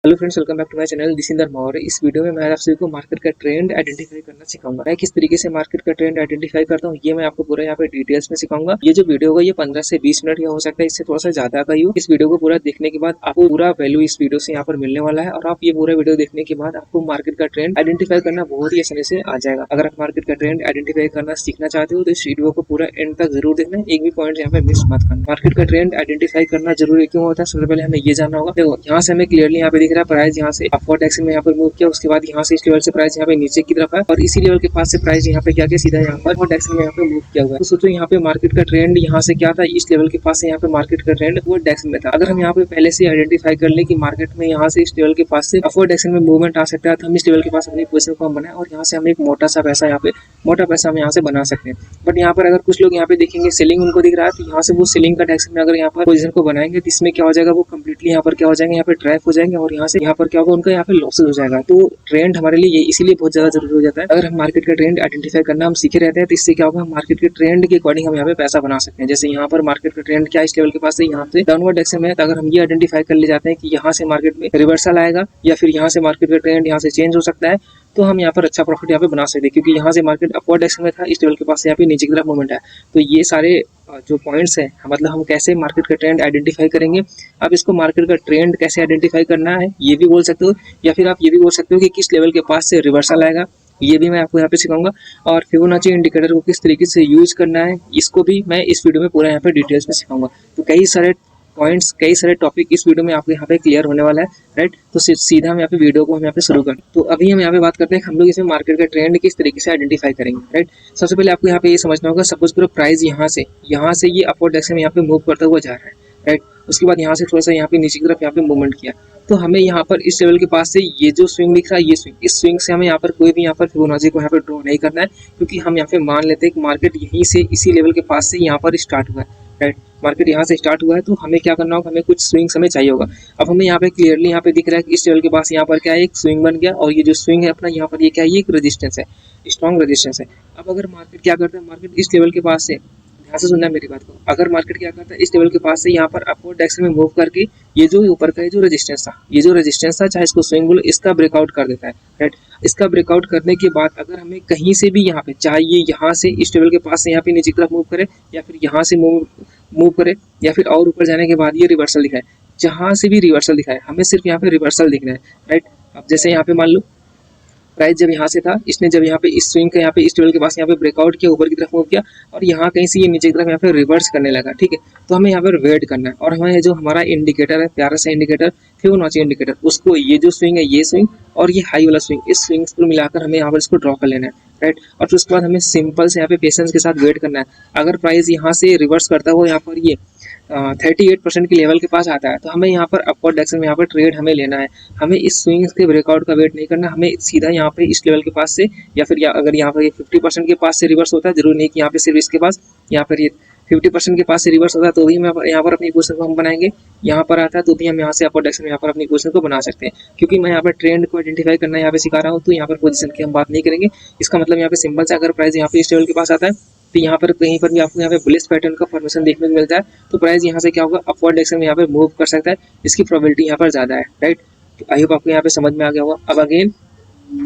Hello friends, welcome back to my channel this Inder Maurya. इस वीडियो में मैं आप सभी को मार्केट का ट्रेंड आइडेंटिफाई करना सिखाऊंगा। मैं किस तरीके से मार्केट का ट्रेंड आइडेंटिफाई करता हूँ ये मैं आपको पूरा यहाँ पे डिटेल्स में सिखाऊंगा। ये जो वीडियो होगा ये 15 से 20 मिनट या हो सकता है इससे थोड़ा सा ज्यादा का ही हो। इस वीडियो को पूरा देखने के बाद आपको पूरा वैल्यू इस वीडियो से यहाँ पर मिलने वाला है और आप ये पूरा वीडियो देखने के बाद आपको मार्केट का ट्रेंड आइडेंटिफाई करना बहुत ही आसानी से आ जाएगा। अगर आप मार्केट का ट्रेंड आइडेंटिफाई करना सीखना चाहते हो तो इस वीडियो को पूरा एंड तक जरूर देखना, एक भी पॉइंट यहाँ पे मिस मत करना। मार्केट का ट्रेंड आइडेंटिफाई करना जरूरी क्यों होता है, सबसे पहले हमें ये जानना होगा। देखो यहाँ से हमें क्लियरली यहाँ पे दिख रहा है प्राइस यहाँ से अपवर्ड डायरेक्शन में यहाँ पर मूव किया, उसके बाद यहाँ से इस लेवल से प्राइस यहाँ पे नीचे की तरफ है और इसी लेवल के पास से प्राइस यहाँ पे क्या किया, सीधा यहाँ पर डायरेक्शन में यहाँ पे मूव किया हुआ है। तो सोचो यहाँ पे मार्केट का ट्रेंड यहाँ से क्या था, इस लेवल के पास से यहाँ पे मार्केट का ट्रेंड वो डायरेक्शन में था। अगर हम यहाँ पे पहले से आइडेंटिफाई कर ले कि मार्केट में यहाँ से इस लेवल के पास से अपवर्ड डायरेक्शन में मूवमेंट आ सकता है तो हम इस लेवल के पास अपनी पोजीशन को हम बनाए और यहाँ से हम एक मोटा सा पैसा यहाँ पे मोटा पैसा हम यहाँ से बना सकते हैं। बट यहाँ पर अगर कुछ लोग यहाँ पे देखेंगे सेलिंग उनको दिख रहा है तो यहाँ से वो सेलिंग का डायरेक्शन में अगर यहाँ पर पोजीशन को बनाएंगे तो इसमें क्या हो जाएगा, वो कंप्लीटली यहाँ पर क्या हो जाएंगे, यहाँ पे ट्रैप हो जाएंगे और यहाँ से यहाँ पर क्या होगा, उनका यहाँ पे लॉसेज हो जाएगा। तो ट्रेंड हमारे लिए इसीलिए बहुत ज्यादा जरूरी हो जाता है। अगर हम मार्केट का ट्रेंड आइडेंटिफाई करना हम सीखे रहते हैं तो इससे क्या होगा, हम मार्केट के ट्रेंड के अकॉर्डिंग हम यहाँ पे पैसा बना सकते हैं। जैसे यहाँ पर मार्केट का ट्रेंड क्या इस लेवल के पास से यहाँ से डाउनवर्ड डायरेक्शन में है, तो अगर हम ये आइडेंटिफाई कर ले जाते हैं कि यहाँ से मार्केट में रिवर्सल आएगा या फिर यहाँ से मार्केट का ट्रेंड यहाँ से चेंज हो सकता है तो हम यहाँ पर अच्छा प्रॉफिट यहाँ पे बना सकते हैं, क्योंकि यहाँ से मार्केट अपवर्ड डायरेक्शन में था, इस लेवल के पास से यहाँ पे नीचे की तरफ मूवमेंट है। तो ये सारे जो पॉइंट्स हैं, मतलब हम कैसे मार्केट का ट्रेंड आइडेंटिफाई करेंगे। आप इसको मार्केट का ट्रेंड कैसे आइडेंटिफाई करना है ये भी बोल सकते हो, या फिर आप ये भी बोल सकते हो कि किस लेवल के पास से रिवर्सल आएगा, ये भी मैं आपको यहाँ पे सिखाऊंगा। और फिबोनाची इंडिकेटर को किस तरीके से यूज करना है इसको भी मैं इस वीडियो में पूरा यहाँ पे डिटेल्स में सिखाऊंगा। तो कई सारे पॉइंट्स, कई सारे टॉपिक इस वीडियो में आपको यहाँ पे क्लियर होने वाला है, राइट। तो सीधा हम यहाँ पे वीडियो को हम यहाँ पे शुरू करें। तो अभी हम यहाँ पे बात करते हैं हम लोग इसमें मार्केट का ट्रेंड किस तरीके से आइडेंटिफाई करेंगे, राइट। सबसे पहले आपको यहाँ पे ये समझना होगा, सपोज करो प्राइस यहाँ से ये अपवर्ड डायरेक्शन में यहाँ पे मूव करता हुआ जा रहा है, राइट। उसके बाद यहाँ से थोड़ा सा यहाँ पे नीचे की तरफ यहाँ पे मूवमेंट किया, तो हमें यहाँ पर इस लेवल के पास से ये जो स्विंग दिख रहा है, ये स्विंग, इस स्विंग से हमें यहाँ पर कोई भी यहाँ पर फिबोनाची को यहाँ पे ड्रॉ नहीं करना है, क्योंकि हम यहाँ पे मान लेते हैं कि मार्केट यहीं से इसी लेवल के पास से यहाँ पर स्टार्ट हुआ है, राइट। मार्केट यहाँ से स्टार्ट हुआ है तो हमें क्या करना होगा, हमें कुछ स्विंग्स हमें चाहिए होगा। अब हमें यहाँ पे क्लियरली यहाँ पे दिख रहा है कि इस लेवल के पास यहाँ पर क्या है, एक स्विंग बन गया और ये जो स्विंग है अपना यहाँ पर ये क्या है, ये एक रेजिस्टेंस है, स्ट्रॉन्ग रेजिस्टेंस है। अब अगर मार्केट क्या करता है, मार्केट इस लेवल के पास से, ध्यान से सुनना है मेरी बात को, अगर मार्केट क्या करता है इस लेवल के पास से यहाँ पर अपवर्ड डायरेक्शन में मूव करके ये जो ऊपर का जो रेजिस्टेंस था, चाहे इसको स्विंग बोलो, इसका ब्रेकआउट कर देता है, राइट। इसका ब्रेकआउट करने के बाद अगर हमें कहीं से भी यहाँ पे, चाहे ये यहाँ से इस लेवल के पास से यहाँ पे नीचे की तरफ मूव करे या फिर यहाँ से मूव करे या फिर और ऊपर जाने के बाद ये रिवर्सल दिखाए, जहां से भी रिवर्सल दिखाए हमें सिर्फ यहाँ पे रिवर्सल दिखना है, राइट। अब जैसे यहाँ पे मान लो प्राइस जब यहाँ से था, इसने जब यहाँ पे इस स्विंग का यहाँ पे इस लेवल के पास यहाँ पे ब्रेकआउट किया, ऊपर की तरफ मूव किया और यहाँ कहीं से ये नीचे की तरफ यहाँ पे रिवर्स करने लगा, ठीक है। तो हमें यहाँ पर वेट करना है और हमें जो हमारा इंडिकेटर है, प्यारा सा इंडिकेटर फिबोनाची इंडिकेटर, उसको ये जो स्विंग है, ये स्विंग और ये हाई वाला स्विंग, इस स्विंग्स को मिलाकर हमें यहाँ पर इसको ड्रॉ कर लेना है, राइट। और फिर उसके बाद हमें सिंपल से यहाँ पे पेशेंस के साथ वेट करना है। अगर प्राइस यहाँ से रिवर्स करता हो, यहाँ पर ये 38% की लेवल के पास आता है तो हमें यहाँ पर अपवर्ड डायरेक्शन में यहाँ पर ट्रेड हमें लेना है। हमें इस स्विंग्स के ब्रेकआउट का वेट नहीं करना, हमें सीधा यहाँ पे इस लेवल के पास से या फिर अगर यहाँ पर 50% के पास से रिवर्स होता है, जरूर नहीं कि यहाँ पे सिर्फ इसके पास, यहाँ पर ये 50% के पास से रिवर्स होता है तो भी हम यहाँ पर अपनी पोजीशन को हम बनाएंगे, यहाँ पर आता है तो भी हम यहाँ से अपवर्ड डायरेक्शन में यहाँ पर अपनी पोजीशन को बना सकते हैं। क्योंकि मैं यहाँ पर ट्रेंड को आइडेंटिफाई करना यहाँ पे सिखा रहा हूँ तो यहाँ पर पोजीशन की हम बात नहीं करेंगे। इसका मतलब यहाँ पे सिंपल से, अगर प्राइस यहाँ पे इस लेवल के पास आता है तो यहाँ पर कहीं पर भी आपको यहाँ पे बुलिश पैटर्न का फॉर्मेशन देखने को मिलता है तो प्राइस यहाँ से क्या होगा, अपवर्ड डायरेक्शन में यहाँ पे मूव कर सकता है, इसकी प्रोबेबिलिटी यहाँ पर ज्यादा है, राइट। तो आई होप आपको यहाँ पे समझ में आ गया होगा। अब अगेन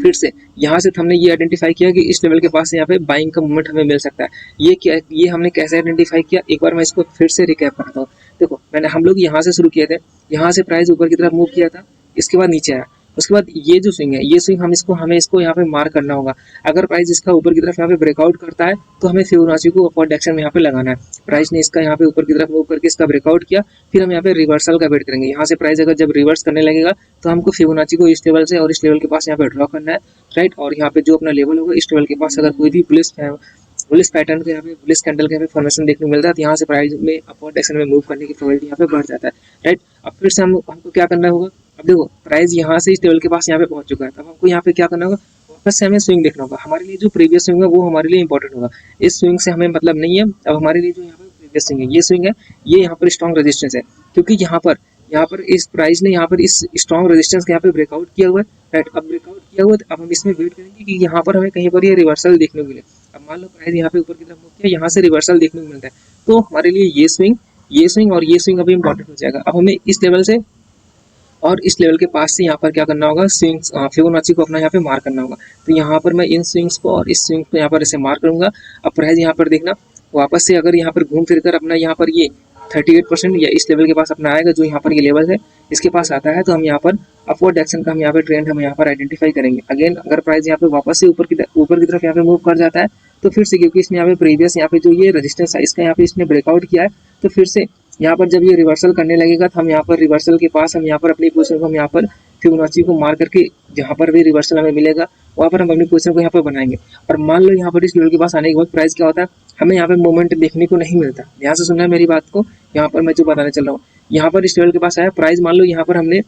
फिर से यहाँ से हमने ये आइडेंटिफाई किया कि इस लेवल के पास यहाँ पे बाइंग का मूवमेंट हमें मिल सकता है। ये हमने कैसे आइडेंटिफाई किया, एक बार मैं इसको फिर से रिकैप करता हूँ। देखो हम लोग यहाँ से शुरू किए थे, यहाँ से प्राइस ऊपर की तरफ मूव किया था, इसके बाद नीचे आया, उसके बाद ये जो स्विंग है, ये स्विंग हमें इसको यहाँ पे मार्क करना होगा। अगर प्राइस इसका ऊपर की तरफ यहाँ पे ब्रेकआउट करता है तो हमें फिबोनाची को अपवर्ड डायरेक्शन में यहाँ पे लगाना है। प्राइस ने इसका यहाँ पे ऊपर की तरफ मूव करके इसका ब्रेकआउट किया, फिर हम यहाँ पे रिवर्सल का वेट करेंगे। यहाँ से प्राइस अगर जब रिवर्स करने लगेगा तो हमको फिबोनाची को इस लेवल से और इस लेवल के पास यहाँ पे ड्रॉ करना है, राइट। और यहाँ पे जो अपना लेवल होगा इस लेवल के पास अगर कोई भी बुलिश पैटर्न के यहाँ पे बुलिश कैंडल के यहाँ पे फॉर्मेशन देखने को मिलता है तो यहाँ से प्राइस में अपवर्ड डायरेक्शन में मूव करने की प्रोबेबिलिटी यहाँ पे बढ़ जाता है, राइट। अब फिर से हमको क्या करना होगा, अब देखो प्राइस यहाँ से इस लेवल के पास यहाँ पे पहुंच चुका है, तब हमको यहाँ पे क्या करना होगा, वापस से हमें स्विंग देखना होगा। हमारे लिए जो प्रीवियस स्विंग है वो हमारे लिए इंपॉर्टेंट होगा, इस स्विंग से हमें मतलब नहीं है। अब हमारे लिए जो यहाँ पे प्रीवियस स्विंग है, ये स्विंग है, ये यहाँ पर स्ट्रॉन्ग रेजिस्टेंस है, क्योंकि यहाँ पर इस प्राइस ने यहाँ पर इस स्ट्रॉन्ग रेजिस्टेंस के यहाँ पे ब्रेकआउट किया हुआ है, राइट। अब ब्रेकआउट किया हुआ है, अब हम इसमें वेट करेंगे कि यहाँ पर हमें कहीं पर ये रिवर्सल देखने को मिले। अब मान लो प्राइस यहाँ पे ऊपर की तरफ मूव किया, यहाँ से रिवर्सल देखने को मिलता है तो हमारे लिए ये स्विंग और ये स्विंग अभी इंपॉर्टेंट हो जाएगा। अब हमें इस लेवल से और इस लेवल के पास से यहाँ पर क्या करना होगा, स्विंग्स फिबोनाची को अपना यहाँ पे मार्क करना होगा। तो यहाँ पर मैं इन स्विंग्स को और इस स्विंग को यहाँ पर ऐसे मार्क करूंगा। अब प्राइस यहाँ पर देखना वापस से अगर यहाँ पर घूम फिर कर अपना यहाँ पर ये 38% या इस लेवल के पास अपना आएगा, जो यहाँ पर ये लेवल है इसके पास आता है, तो हम यहाँ पर अपवर्ड डायरेक्शन का हम यहाँ पे ट्रेंड हम यहाँ पर आइडेंटिफाई करेंगे। अगेन अगर प्राइस यहाँ पे वापस से ऊपर की तरफ यहाँ पे मूव कर जाता है, तो फिर से क्योंकि इसने यहाँ पे प्रीवियस यहाँ पे जो ये रेजिस्टेंस है इसका यहाँ पे इसने ब्रेकआउट किया है, तो फिर से यहाँ पर जब ये रिवर्सल करने लगेगा तो हम यहाँ पर रिवर्सल के पास हम यहाँ पर अपनी पोजीशन को हम यहाँ पर फिबोनाची को मार करके जहाँ पर भी रिवर्सल हमें मिलेगा वहाँ पर हम अपनी पोजीशन को यहाँ पर बनाएंगे। और मान लो यहाँ पर इस लेवल के पास आने के बाद प्राइस क्या होता है, हमें यहाँ पे मूवमेंट देखने को नहीं मिलता। ध्यान से सुनना है मेरी बात को, यहाँ पर मैं जो बताने चल रहा हूँ, यहाँ पर इस लेवल के पास आया प्राइस, मान लो यहाँ पर हमने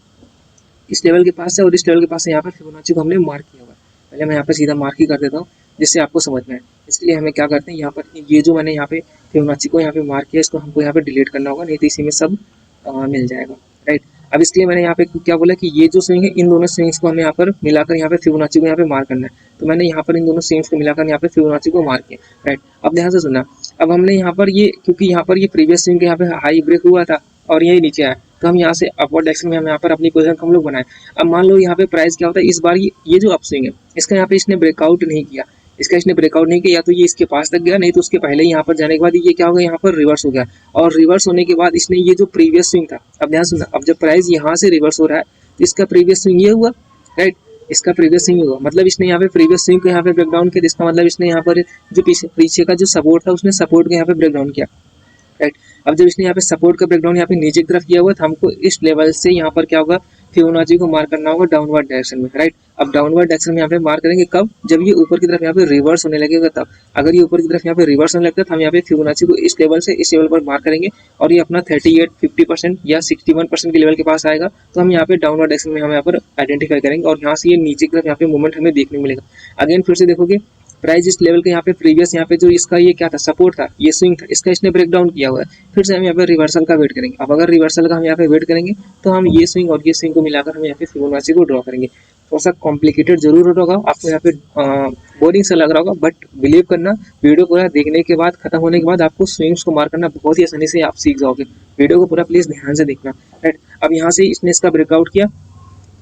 इस लेवल के पास है और इस लेवल के पास से यहाँ पर फिबोनाची को हमने मार्क किया हुआ है। पहले मैं यहाँ पर सीधा मार्क ही कर देता हूँ जिससे आपको समझ में आए। इसलिए हमें क्या करते हैं, यहाँ पर ये जो मैंने यहाँ पे फिबोनाची को यहाँ पे मार्क किया इसको हमको यहाँ पे डिलीट करना होगा, नहीं तो इसी में सब मिल जाएगा, राइट। अब इसके लिए मैंने यहाँ पे क्या बोला कि ये जो स्विंग है इन दोनों स्विंग्स को हमें यहाँ पर मिलाकर यहाँ पे फिबोनाची को यहाँ पे मार्क करना है। तो मैंने यहाँ पर इन दोनों स्विंग्स को मिलाकर यहाँ पे फिबोनाची को मार्क किया, राइट। अब ध्यान से सुनना, अब हमने यहाँ पर ये क्योंकि यहाँ पर ये प्रीवियस स्विंग यहाँ पे हाई ब्रेक हुआ था और यही नीचे आया, तो हम यहाँ से अपवर्ड डायरेक्शन में हम यहाँ पर अपनी पोजीशन को हम लोग बनाए। अब मान लो यहाँ पे प्राइस क्या होता है, इस बार ये जो अपस्विंग है इसका यहाँ पे इसने ब्रेकआउट नहीं किया, इसने ब्रेकआउट नहीं किया, या तो ये इसके पास तक गया, नहीं तो उसके पहले ही यहाँ पर जाने के बाद ये क्या होगा, यहाँ पर रिवर्स हो गया। और रिवर्स होने के बाद इसने ये जो प्रीवियस स्विंग था, अब ध्यान सुनना, अब जब प्राइस यहाँ से रिवर्स हो रहा है तो इसका प्रीवियस स्विंग ये हुआ, राइट, इसका प्रीवियस स्विंग हुआ, मतलब इसने यहाँ पे प्रीवियस स्विंग को यहाँ पे ब्रेक डाउन किया। इसका मतलब इसने यहाँ पर जो पीछे का जो सपोर्ट था उसने सपोर्ट को यहाँ पे ब्रेक डाउन किया, राइट। अब जब इसने यहाँ पे सपोर्ट का ब्रेकडाउन यहाँ पे नीचे की तरफ किया हुआ, तो हमको इस लेवल से यहाँ पर क्या होगा, फिबोनाची को मार्क करना होगा डाउनवर्ड डायरेक्शन में, राइट। अब डाउनवर्ड डायरेक्शन में यहाँ पे मार्क करेंगे कब, जब ये ऊपर की तरफ यहाँ पे रिवर्स होने लगेगा तब। अगर ये ऊपर की तरफ यहाँ पे रिवर्स होने लगता है तो हम यहाँ पे फिबोनाची को इस लेवल से इस लेवल पर मार्क करेंगे और ये अपना 38, 50% या 61% के लेवल के पास आएगा, तो हम यहाँ पे डाउनवर्ड डायरेक्शन में हम यहाँ पर आइडेंटिफाई करेंगे और यहाँ से ये नीचे की तरफ यहाँ पे मूवमेंट हमें देखने मिलेगा। अगेन फिर से देखोगे प्राइस इस लेवल के यहाँ पे प्रीवियस यहाँ पे जो इसका ये क्या था, सपोर्ट था, ये स्विंग था, इसका इसने ब्रेक डाउन किया हुआ है। फिर से हम यहाँ पे रिवर्सल का वेट करेंगे। अब अगर रिवर्सल का हम यहाँ पे वेट करेंगे तो हम ये स्विंग और ये स्विंग को मिलाकर हम यहाँ पे फिबोनाची को ड्रॉ करेंगे। थोड़ा सा कॉम्प्लिकेटेड जरूर होगा, आपको यहाँ पे बोरिंग सा लग रहा होगा, बट बिलीव करना वीडियो पूरा देखने के बाद, खत्म होने के बाद आपको स्विंग्स को मार्क करना बहुत ही आसानी से आप सीख जाओगे। वीडियो को पूरा प्लीज ध्यान से देखना, राइट। अब यहाँ से इसने इसका ब्रेकआउट किया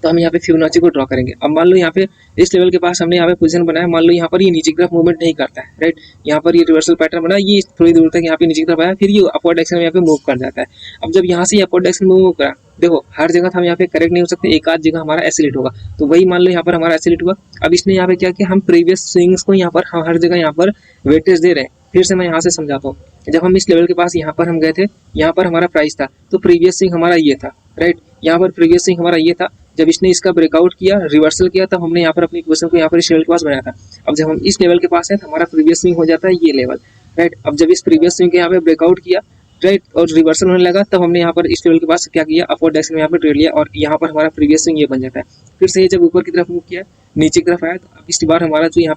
तो हम यहाँ पे फिबोनाची को ड्रॉ करेंगे। अब मान लो यहाँ पे इस लेवल के पास हमने यहाँ पे पोजीशन बनाया, मान लो यहाँ पर ये नीचे की तरफ मूवमेंट नहीं करता है, राइट। यहाँ पर ये रिवर्सल पैटर्न बना, ये थोड़ी दूर तक यहाँ पे नीचे की तरफ आया, फिर ये अपवर्ड डायरेक्शन में यहाँ पे मूव कर जाता है। अब जब यहाँ से अपवर्ड डायरेक्शन में मूव करा, देखो हर जगह हम यहाँ पे करेक्ट नहीं हो सकते, एक आध जगह हमारा एसिलेट होगा, तो वही मान लो यहाँ पर हमारा एसिलेट हुआ। अब इसने यहाँ पे क्या किया, हम प्रीवियस स्विंग्स को यहाँ पर हर जगह यहाँ पर वेटेज दे रहे हैं। फिर से मैं यहाँ से समझाता हूँ, जब हम इस लेवल के पास यहाँ पर हम गए थे, यहाँ पर हमारा प्राइस था, तो प्रीवियस स्विंग हमारा ये था, राइट। यहाँ पर प्रीवियस स्विंग हमारा ये था, जब इसने इसका ब्रेकआउट किया, रिवर्सल किया, तब हमने यहाँ पर अपनी पोजीशन को यहाँ पर इस लेवल के पास बनाया था। अब जब हम इस लेवल के पास है तो हमारा प्रीवियस स्विंग हो जाता है ये लेवल, राइट। अब जब इस प्रीवियस स्विंग के यहाँ पे ब्रेकआउट किया, राइट, और रिवर्सल होने लगा, तब हमने यहाँ पर इस लेवल के पास क्या किया, अपवर्ड डायरेक्शन में यहाँ पर ट्रेड लिया और यहाँ पर हमारा प्रीवियस स्विंग ये बन जाता है। फिर से ये जब ऊपर की तरफ मूव किया, नीचे की तरफ आया, तो अब इस बार हमारा जो यहाँ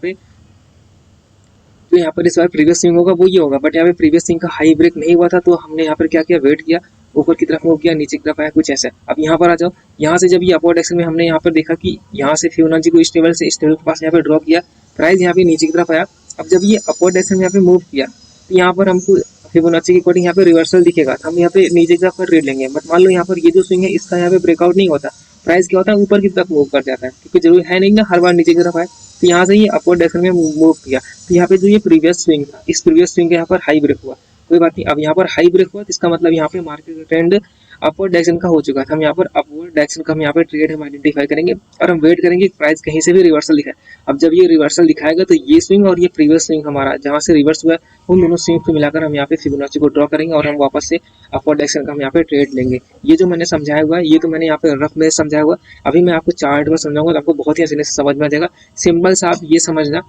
पर इस बार प्रीवियस स्विंग होगा वो ये होगा, बट यहाँ पे प्रीवियस स्विंग का हाई ब्रेक नहीं हुआ था, तो हमने यहाँ पर क्या किया, वेट किया, ऊपर की तरफ मूव किया, नीचे की तरफ आया, कुछ ऐसा। अब यहाँ पर आ जाओ, यहाँ से जब ये अपवर्ड डायरेक्शन में हमने यहाँ पर देखा कि यहाँ से फिबोनाची को इस लेवल से इस लेवल के पास यहाँ पे ड्रॉ किया, प्राइस यहाँ पे नीचे की तरफ आया। अब जब ये अपवर्ड डायरेक्शन में यहाँ पे मूव किया, तो यहाँ पर हमको फिबोनाची के अकॉर्डिंग यहाँ पे रिवर्सल दिखेगा, तो हम यहाँ पे नीचे की तरफ ट्रेड लेंगे। बट मान लो यहाँ पर ये जो स्विंग है इसका यहाँ पे ब्रेकआउट नहीं होता, प्राइस क्या होता है, ऊपर की तरफ मूव कर जाता है, क्योंकि जरूरी है नहीं ना हर बार नीचे की तरफ आए। तो यहाँ से ये अपवर्ड डायरेक्शन में मूव किया, तो यहाँ पे जो ये प्रीवियस स्विंग था, इस प्रीवियस स्विंग के यहाँ पर हाई ब्रेक हुआ, कोई बात नहीं। अब यहाँ पर हाई ब्रेक हुआ तो इसका मतलब यहाँ पे मार्केट का ट्रेंड अपवर्ड डायरेक्शन का हो चुका था। हम यहाँ पर अपवर्ड डायरेक्शन का हम यहाँ पे ट्रेड हम आइडेंटिफाई करेंगे और हम वेट करेंगे प्राइस कहीं से भी रिवर्सल दिखाए। अब जब ये रिवर्सल दिखाएगा तो ये स्विंग और ये प्रीवियस स्विंग हमारा जहाँ से रिवर्स हुआ है उन दोनों स्विंग को मिलाकर हम यहाँ पे फिबोनाची को ड्रॉ करेंगे और हम वापस से अपवर्ड डायरेक्शन का हम यहाँ पे ट्रेड लेंगे। ये जो मैंने समझाया हुआ है, ये तो मैंने यहाँ पे रफ में समझाया हुआ, अभी मैं आपको चार्ट में समझाऊंगा तो आपको बहुत ही आसानी से समझ में आ जाएगा। सिंपल सा आप ये समझना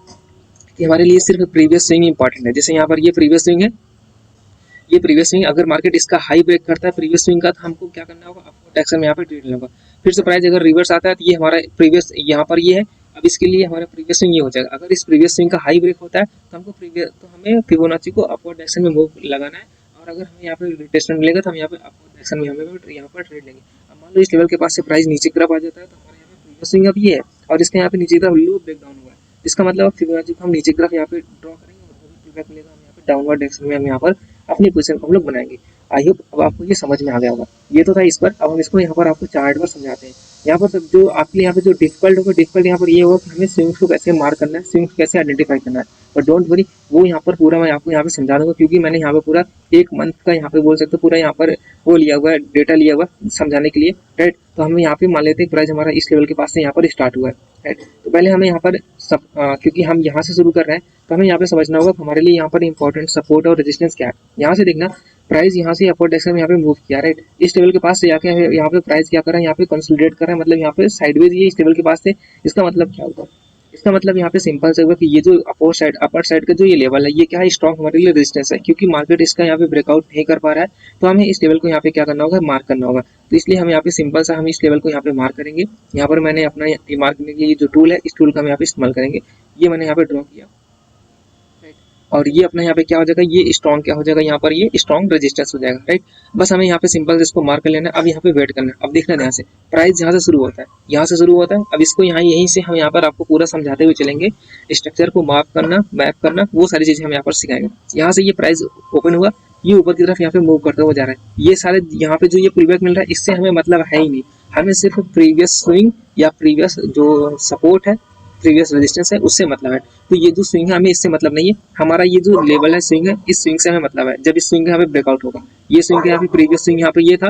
कि हमारे लिए सिर्फ प्रीवियस स्विंग इंपॉर्टेंट है। जैसे यहाँ पर ये प्रीवियस स्विंग है, ये प्रीवियस स्विंग अगर मार्केट इसका हाई ब्रेक करता है प्रीवियस स्विंग का, तो हमको क्या करना होगा, अपवर्ड डायरेक्शन में यहाँ पे ट्रेड लेना होगा। फिर से प्राइस अगर रिवर्स आता है तो ये हमारा प्रीवियस यहाँ पर ये है, अब इसके लिए हमारा प्रीवियस स्विंग ये हो जाएगा। अगर इस प्रीवियस स्विंग का हाई ब्रेक होता है तो हमें फिबोनाची को अपवर्ड डायरेक्शन में मूव लगाना है, और अगर हमें यहाँ पे रिटेस्टमेंट मिलेगा तो हम यहाँ पे अपवर्ड डायरेक्शन में हमें यहाँ पर ट्रेड लेंगे। अब मान लो इस लेवल के पास से प्राइस नीचे की तरफ आ जाता है तो हमारे यहाँ पे प्रीवियस स्विंग अब ये है और इसका यहाँ पे नीचे की तरफ लो ब्रेक डाउन हुआ है, इसका मतलब फिबोनाची को हम नीचे की तरफ यहाँ पे ड्रॉ करेंगे और मिलेगा हम यहाँ पे डाउनवर्ड डायरेक्शन में हम यहाँ पर अपनी पोजीशन को हम लोग बनाएंगे। आई होप अब आपको ये समझ में आ गया होगा। ये तो था इस पर। अब हम इसको यहाँ पर आपको चार्ट पर समझाते हैं। यहाँ पर सब जो आपके यहाँ पे जो डिफिकल्ट होगा, डिफिकल्ट यहाँ पर ये होगा कि हमें स्विंग्स को कैसे मार्क करना है, स्विंग्स कैसे आइडेंटिफाई करना है। पर डोंट वरी, वो यहाँ पर पूरा मैं आपको यहाँ पे समझा दूंगा, क्योंकि मैंने यहाँ पे पूरा एक मंथ का यहाँ पे बोल सकते हो पूरा यहाँ पर वो लिया हुआ है, डेटा लिया हुआ समझाने के लिए, राइट। तो हम यहाँ पे मान लेते हैं प्राइस हमारा इस लेवल के पास से यहाँ पर स्टार्ट हुआ है, राइट। तो पहले हमें यहाँ पर क्योंकि हम यहाँ से शुरू कर रहे हैं तो हमें यहाँ पे समझना होगा कि हमारे लिए यहाँ पर इंपॉर्टेंट सपोर्ट और रेजिस्टेंस क्या है। यहाँ से देखना, प्राइस यहाँ से अपवर्ड डायरेक्शन में यहाँ पे मूव किया, राइट। इस लेवल के पास से जाके यहाँ पे प्राइस क्या कर रहा है, यहाँ पे कंसोलिडेट कर रहा है, मतलब यहाँ पे साइडवेज ये इस लेवल के पास से। इसका मतलब क्या होगा, इसका मतलब यहाँ पे सिंपल से होगा कि ये जो अपर साइड का जो ये लेवल है, ये क्या है, स्ट्रॉन्ग हमारे लिए रेजिस्टेंस है, क्योंकि मार्केट इसका यहाँ पे ब्रेकआउट नहीं कर पा रहा है। तो हमें इस लेवल को यहाँ पे क्या करना होगा, मार्क करना होगा। तो इसलिए हम यहाँ पे सिंपल सा हम इस लेवल को यहाँ पे मार्क करेंगे। यहाँ पर मैंने अपना मार्क करने के लिए जो टूल है, इस टूल का हम यहाँ पे इस्तेमाल करेंगे। ये मैंने यहाँ पे ड्रॉ किया, और ये अपना यहाँ पे क्या हो जाएगा, ये स्ट्रॉन्ग क्या हो जाएगा, यहाँ पर ये स्ट्रॉन्ग रेजिस्टेंस हो जाएगा, राइट। बस हमें यहाँ पे सिंपल इसको मार्क कर लेना है। अब यहाँ पे वेट करना है। अब देखना ध्यान से, प्राइस यहाँ से शुरू होता है, यहाँ से शुरू होता है। अब इसको यहाँ यहीं से हम यहाँ पर आपको पूरा समझाते हुए चलेंगे, स्ट्रक्चर को मार्क करना, मैप करना, वो सारी चीजें हम यहाँ पर सिखाएंगे। यहाँ से ये प्राइस ओपन हुआ, ये ऊपर की तरफ यहाँ पे मूव करते हुए जा रहा है। ये सारे यहाँ पे जो ये पुलबैक मिल रहा है, इससे हमें मतलब है ही नहीं। हमें सिर्फ प्रीवियस स्विंग या प्रीवियस जो सपोर्ट है, प्रीवियस रेजिस्टेंस है, उससे मतलब है। तो ये जो स्विंग है हमें इससे मतलब नहीं है। हमारा ये जो लेवल है स्विंग है, इस स्विंग से हमें मतलब है। जब इस स्विंग का यहाँ पे ब्रेकआउट होगा, ये स्विंग का यहाँ पे प्रीवियस स्विंग यहाँ पे ये था,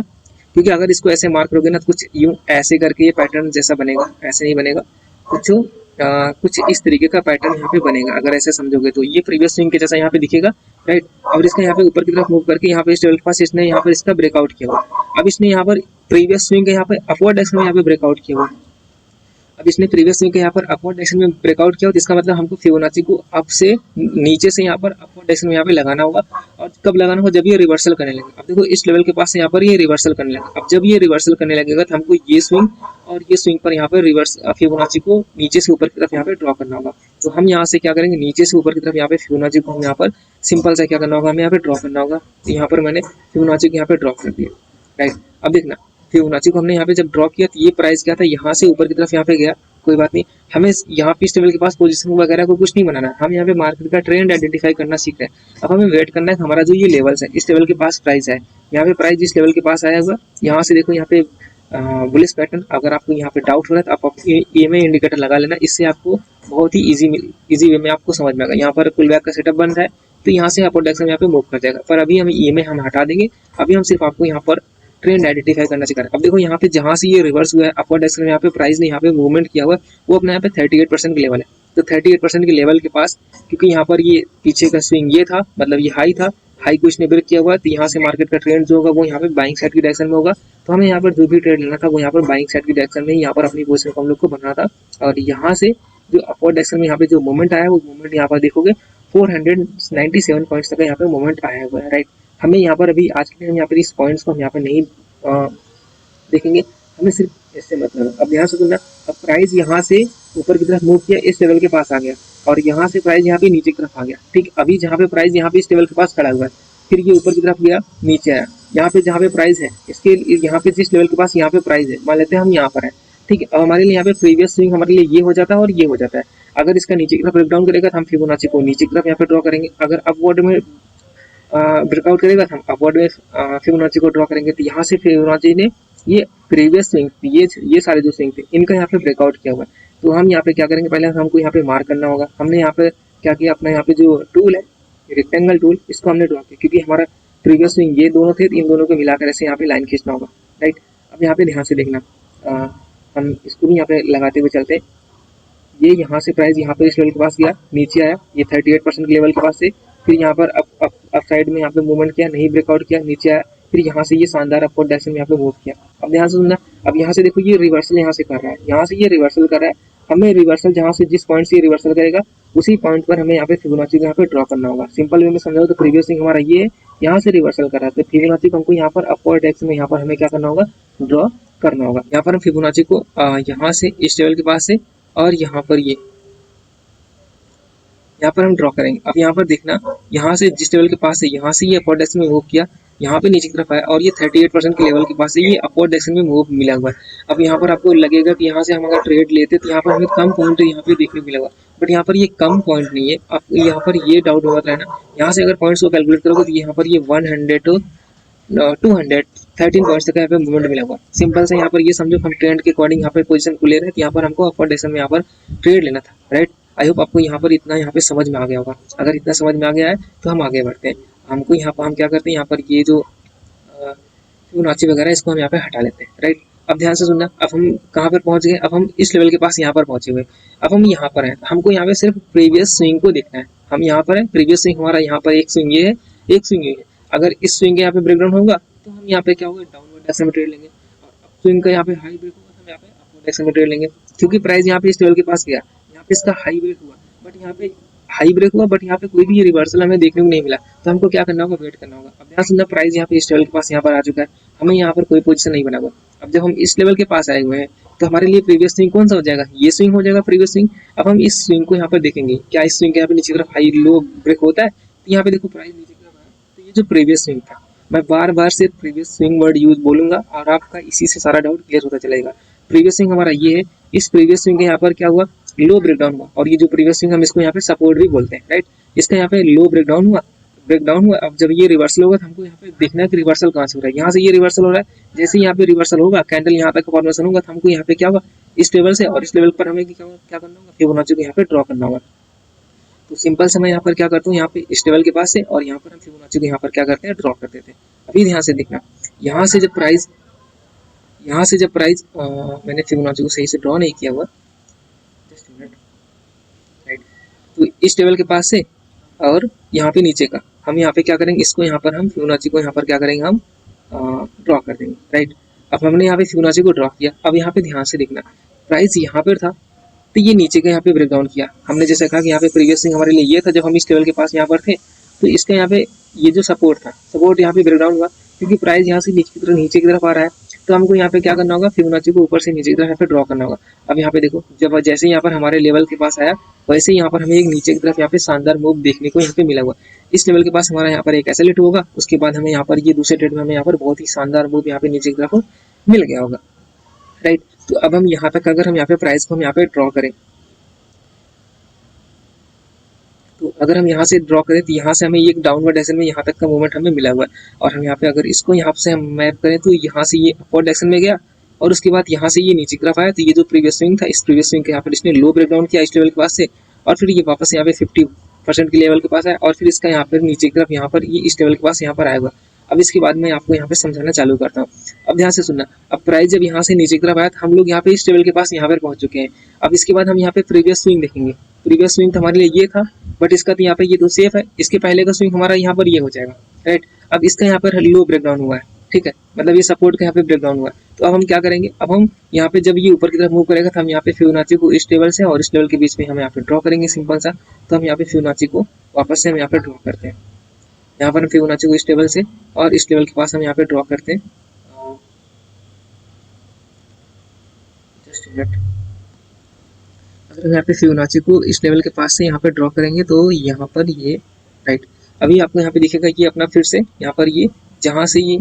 क्योंकि अगर इसको ऐसे मार्क करोगे ना तो कुछ यूं ऐसे करके ये पैटर्न जैसा बनेगा, ऐसे नहीं बनेगा, कुछ इस तरीके का पैटर्न यहाँ पे बनेगा। अगर ऐसे समझोगे तो ये प्रीवियस स्विंग के जैसा यहाँ पे दिखेगा, राइट। और इसका यहाँ पे ऊपर की तरफ मूव करके यहाँ पे इस लेवल के पास इसने यहाँ पर इसका ब्रेकआउट किया हुआ। अब इसने यहाँ पर प्रीवियस स्विंग के यहाँ पे अपवर्ड डायरेक्शन में यहाँ पे ब्रेकआउट किया हुआ। अब इसने प्रीवियस स्विंग के यहाँ पर अपवर्ड डायरेक्शन में ब्रेकआउट किया, तो इसका मतलब हमको फिबोनाची को अप से नीचे से यहाँ पर अपवर्ड डायरेक्शन में यहाँ पे लगाना होगा। और कब लगाना होगा, जब ये रिवर्सल करने लगे। अब देखो इस लेवल के पास से यहाँ पर ये रिवर्सल करने लगे। अब जब ये रिवर्सल करने लगेगा तो हमको ये स्विंग और ये स्विंग पर यहाँ पर रिवर्स फिबोनाची को नीचे से ऊपर की तरफ यहाँ पे ड्रॉ करना होगा। तो हम यहाँ से क्या करेंगे, नीचे से ऊपर की तरफ यहाँ पे फिबोनाची को हम यहाँ पर सिंपल सा क्या करना होगा, हमें यहाँ पे ड्रॉ करना होगा। तो यहाँ पर मैंने फिबोनाची को यहाँ पे ड्रॉ कर दिया, राइट। अब देखना, फिबोनाची को हमने यहाँ पे जब ड्रॉ किया तो ये प्राइस क्या था, यहाँ से ऊपर की तरफ यहाँ पे गया, कोई बात नहीं। हमें यहाँ पे इस लेवल के पास पोजीशन वगैरह को कुछ नहीं बनाना, हम यहाँ पे मार्केट का ट्रेंड आइडेंटिफाई करना सीख रहे हैं। अब हमें वेट करना है कि हमारा जो ये लेवल्स है, इस लेवल के पास प्राइस है, यहाँ पे प्राइस जिस लेवल के पास आया हुआ, यहाँ से देखो यहाँ पे बुलिश पैटर्न। अगर आपको यहाँ पे डाउट हो रहा है तो आप EMA इंडिकेटर लगा लेना, इससे आपको बहुत ही इजी वे में आपको समझ में आएगा। यहाँ पर पुल बैक का सेटअप बन रहा है तो यहाँ से अपवर्ड डायरेक्शन यहाँ पे मूव कर जाएगा। पर अभी हम EMA हम हटा देंगे, अभी हम सिर्फ आपको यहाँ पर ट्रेंड आइडेंटिफाई करना सिखा रहे हैं। अब देखो यहाँ पे जहाँ से ये रिवर्स हुआ है अपवर्ड डायरेक्शन में, यहाँ पे प्राइस ने यहाँ पे मूवमेंट किया हुआ है, वो अपने यहाँ पे 38% के लेवल है। तो 38% के लेवल के पास, क्योंकि यहाँ पर ये पीछे का स्विंग ये था, मतलब ये हाई था, हाई को इसने ब्रेक किया हुआ है, तो यहाँ से मार्केट का ट्रेंड जो होगा वो यहाँ पे बाइंग साइड की डायरेक्शन में होगा। तो हमें यहाँ पर जो भी ट्रेड लेना था वो यहाँ पर बाइंग साइड की डायरेक्शन में यहाँ पर अपनी पोजीशन को हम लोग को बनाना था। और यहाँ से जो अपवर्ड डायरेक्शन में यहाँ पे जो मूवमेंट आया है, वो मूवमेंट यहाँ पर देखोगे 497 पॉइंट्स तक यहाँ पे मूवमेंट आया हुआ है, राइट। हमें यहाँ पर अभी आज के लिए हम यहाँ पर इस पॉइंट्स को हम यहाँ पे नहीं देखेंगे, हमें सिर्फ इससे मतलब है। अब यहाँ से सुनना, अब प्राइस यहाँ से ऊपर की तरफ मूव किया, इस लेवल के पास आ गया, और यहाँ से प्राइस यहाँ पे नीचे की तरफ आ गया, ठीक। अभी जहाँ पे प्राइस यहाँ पे इस लेवल के पास खड़ा हुआ है, फिर ये ऊपर की तरफ गया, नीचे आया, यहाँ पे जहाँ पे प्राइस है इसके यहाँ पे जिस लेवल के पास यहाँ पे प्राइस है, मान लेते हैं हम यहाँ पर है, ठीक है। अब हमारे लिए यहाँ पे प्रीवियस स्विंग हमारे लिए ये हो जाता है और ये हो जाता है। अगर इसका नीचे की तरफ ब्रेकडाउन करेगा तो हम फिबोनाची को नीचे की तरफ यहाँ पे ड्रॉ करेंगे। अगर अपवर्ड में ब्रेकआउट करेगा तो हम अपवर्ड में फिबोनाची को ड्रॉ करेंगे। तो यहाँ से फिबोनाची ने ये प्रीवियस स्विंग, ये सारे जो स्विंग थे इनका यहाँ पे ब्रेकआउट किया हुआ है। तो हम यहाँ पे क्या करेंगे, पहले हमको यहाँ पे मार्क करना होगा। हमने यहाँ पे क्या किया, अपना यहाँ पे जो टूल है रेक्टेंगल टूल, इसको हमने ड्रॉ किया, क्योंकि हमारा प्रीवियस स्विंग ये दोनों थे, इन दोनों को मिलाकर ऐसे यहाँ पे लाइन खींचना होगा, राइट। अब यहाँ पे ध्यान से देखना, हम इसको भी यहाँ पे लगाते हुए चलते। ये यहाँ से प्राइस यहाँ पे इस लेवल के पास गया, नीचे आया, ये 38% के लेवल के पास से, फिर यहाँ पर अप साइड में यहाँ पे मूवमेंट किया, नहीं ब्रेकआउट किया, नीचे आया, फिर यहाँ से ये शानदार अपवर्ड डायरेक्शन में यहाँ पे मूव किया। अब ध्यान से सुनना, अब यहाँ से देखो ये रिवर्सल यहाँ से कर रहा है, यहाँ से ये रिवर्सल कर रहा है। हमें रिवर्सल जहाँ से जिस पॉइंट से ये रिवर्सल करेगा उसी पॉइंट पर हमें यहाँ पे फिबोनाची को यहाँ पे ड्रॉ करना होगा। सिंपल वे में समझाओ तो प्रीवियस स्विंग हमारा ये है, यहाँ से रिवर्सल कर रहा है, तो फिबोनाची को हमको यहाँ पर अपवर्ड डायरेक्शन में यहाँ पर हमें क्या करना होगा, ड्रॉ करना होगा। यहाँ पर हम फिबोनाची को यहाँ से इस लेवल के पास से और यहाँ पर ये यहाँ पर हम ड्रॉ करेंगे। अब यहाँ पर देखना, यहाँ से जिस लेवल के पास है, यहाँ से ये अपवर्ड डायरेक्शन में मूव किया, यहाँ पे नीचे की तरफ आया, और ये 38% के लेवल के पास है, ये अपवर्ड डायरेक्शन में मूव मिला हुआ है। अब यहाँ पर आपको लगेगा कि यहाँ से हम अगर ट्रेड लेते तो यहाँ पर हमें कम पॉइंट यहाँ पे देखने को मिलेगा, बट यहाँ पर ये कम पॉइंट नहीं है। आपको यहाँ पर ये डाउट होगा था ना, यहाँ से अगर पॉइंट्स को कैलकुलेट करोगे तो यहाँ पर ये 200 13 पॉइंट्स तक यहाँ पे मूवमेंट मिला हुआ। सिंपल से यहाँ पर ये समझो हम ट्रेंड के अकॉर्डिंग यहाँ पे पोजीशन को ले रहे हैं, तो यहाँ पर हमको अपवर्ड डायरेक्शन में यहाँ पर ट्रेड लेना था, राइट। आई होप आपको यहाँ पर इतना यहाँ पे समझ में आ गया होगा। अगर इतना समझ में आ गया है तो हम आगे बढ़ते हैं। हमको यहाँ पर हम क्या करते हैं, यहाँ पर ये जो फिबोनाची वगैरह इसको हम यहाँ पे हटा लेते हैं, राइट। अब ध्यान से सुनना, अब हम कहाँ पर पहुंच गए, अब हम इस लेवल के पास यहाँ पर पहुंचे हुए। अब हम यहाँ पर हैं, हमको यहाँ पे सिर्फ प्रीवियस स्विंग को देखना है। हम यहाँ पर हैं, प्रीवियस स्विंग हमारा यहाँ पर एक स्विंग ये है, एक स्विंग ये है। अगर इस स्विंग के यहाँ पे ब्रेकडाउन होगा तो हम यहाँ पे क्या होगा, डाउनवर्ड डायरेक्शन में ट्रेड लेंगे। और अप स्विंग का यहाँ पे हाई ब्रेक होगा तो हम यहाँ पे अपवर्ड डायरेक्शन में ट्रेड लेंगे, क्योंकि प्राइस यहाँ पे इस लेवल के पास गया, यहाँ पे इसका हाई ब्रेक हुआ, बट यहाँ पे हाई ब्रेक हुआ, बट यहाँ पे कोई भी रिवर्सल हमें देखने को नहीं मिला। तो हमको क्या करना होगा, वेट करना होगा। अब ध्यान सुनना, प्राइस यहाँ पे इस लेवल के पास यहाँ पर आ चुका है, हमें यहाँ पर कोई पोजीशन नहीं बना हुआ। अब जब हम इस लेवल के पास आए हुए हैं तो हमारे लिए प्रीवियस स्विंग कौन सा हो जाएगा, ये स्विंग हो जाएगा प्रीवियस स्विंग। अब हम इस स्विंग को यहाँ पर देखेंगे, क्या इस स्विंग के यहाँ पे नीचे की तरफ हाई लो ब्रेक होता है, तो यहाँ पे देखो प्राइस नीचे की तरफ आया, तो ये जो प्रीवियस स्विंग था, मैं बार बार से प्रीवियस स्विंग वर्ड यूज बोलूंगा और आपका इसी से सारा डाउट क्लियर होता चलेगा। प्रीवियस स्विंग हमारा ये है, इस प्रीवियस स्विंग के यहाँ पर क्या हुआ, लो ब्रेकडाउन हुआ, और ये जो प्रीवियस स्विंग हम इसको यहाँ पे सपोर्ट भी बोलते हैं, राइट। इसका यहाँ पे लो ब्रेकडाउन हुआ, ब्रेकडाउन हुआ। अब जब ये रिवर्सल होगा तो हमको यहाँ पे देखना है कि रिवर्सल कहाँ से हो रहा है। यहाँ से ये रिवर्सल हो रहा है, जैसे ही यहाँ पे रिवर्सल होगा, कैंडल यहाँ तक फॉर्मेशन होगा, तो हमको यहाँ पे क्या होगा, इस लेवल से और इस लेवल पर हमें क्या करना होगा, फिबोनाची को यहाँ पे ड्रॉ करना होगा। तो सिंपल से मैं यहाँ पर क्या करता हूँ, यहाँ पे इस लेवल के पास से और यहाँ पर हम फिबोनाची को यहाँ पर क्या करते हैं, ड्रॉ कर देते हैं। अभी ध्यान से देखना, यहाँ से जब प्राइस मैंने फिबोनाची को सही से ड्रॉ नहीं किया हुआ, जस्ट मिनट, राइट। तो इस लेवल के पास से और यहाँ पे नीचे का हम यहाँ पे क्या करेंगे, इसको यहाँ पर हम फिबोनाची को यहाँ पर क्या करेंगे, हम ड्रॉ कर देंगे, राइट। अब हमने यहाँ पे फिबोनाची को ड्रॉ किया। अब यहाँ पे ध्यान से देखना, प्राइस यहाँ पर था तो ये नीचे का यहाँ पे ब्रेकडाउन किया। हमने जैसे कहा कि यहाँ पे प्रीवियस स्विंग हमारे लिए ये था, जब हम इस लेवल के पास यहाँ पर थे, तो इसका यहाँ पे ये जो सपोर्ट था, सपोर्ट यहाँ पे ब्रेकडाउन हुआ, क्योंकि प्राइस यहाँ से नीचे की तरफ आ रहा है। तो हमको यहाँ पे क्या करना होगा, फिबोनाची को ऊपर से नीचे की तरफ यहाँ पे ड्रॉ करना होगा। अब यहाँ पे देखो, जब जैसे यहाँ पर हमारे लेवल के पास आया, वैसे ही यहाँ पर हमें एक नीचे की तरफ यहाँ पे शानदार मूव देखने को यहाँ पे मिला हुआ। इस लेवल के पास हमारा यहाँ पर एक ऐसा लेट होगा, उसके बाद हमें यहाँ पर ये दूसरे ट्रेड में हमें यहाँ पर बहुत ही शानदार मूव यहाँ पे नीचे की तरफ मिल गया होगा, राइट। तो अब हम यहाँ तक अगर हम यहाँ पे प्राइस को हम यहाँ पे ड्रॉ करें, तो अगर हम यहाँ से ड्रॉ करें तो यहाँ से हमें एक डाउनवर्ड डायरेक्शन में यहाँ तक का मूवमेंट हमें मिला हुआ है। और हम यहाँ पे अगर इसको यहाँ से हम मैप करें तो यहाँ से ये अपवर्ड डायरेक्शन में गया, और उसके बाद यहाँ से ये नीचे की तरफ आया। तो ये जो प्रीवियस स्विंग था, इस प्रीवियस स्विंग के यहाँ पर इसने लो ब्रेकडाउन किया इस लेवल के पास से, और फिर ये वापस यहाँ पे 50% के लेवल के पास आया, और फिर इसका यहाँ पर नीचे की तरफ यहाँ पर ये इस लेवल के पास यहाँ पर आएगा। अब इसके बाद मैं आपको यहाँ पे समझाना चालू करता हूँ। अब ध्यान से सुनना, अब प्राइस जब यहाँ से नीचे की तरफ आया, हम लोग यहाँ पे इस लेवल के पास यहाँ पर पहुंच चुके हैं। अब इसके बाद हम यहाँ पे प्रीवियस स्विंग देखेंगे। प्रीवियस स्विंग हमारे लिए ये था, बट इसका तो यहाँ पे ये तो सेफ है, इसके पहले का स्विंग हमारा यहाँ पर ये हो जाएगा, राइट। अब इसका यहाँ पर लो ब्रेकडाउन हुआ है, ठीक है, मतलब ये सपोर्ट का यहाँ पे ब्रेकडाउन हुआ है। तो अब हम क्या करेंगे, अब हम यहाँ पे जब ये ऊपर की तरफ मूव करेगा तो हम यहाँ पे फिबोनाची को इस लेवल से और इस लेवल के बीच में हम यहाँ पे ड्रॉ करेंगे, सिंपल सा। तो हम यहाँ पे फिबोनाची को वापस से हम यहाँ पे ड्रॉ करते हैं। यहाँ पर हम फिबोनाची को इस लेवल से और इस लेवल के पास हम यहाँ पे ड्रॉ करते हैं। जस्ट मिनट, अगर यहाँ पे फिबोनाची को इस लेवल के पास से यहाँ पे ड्रॉ करेंगे तो यहाँ पर ये, राइट, अभी आपको यहाँ पे दिखेगा कि अपना फिर से यहाँ पर ये यहाँ से ये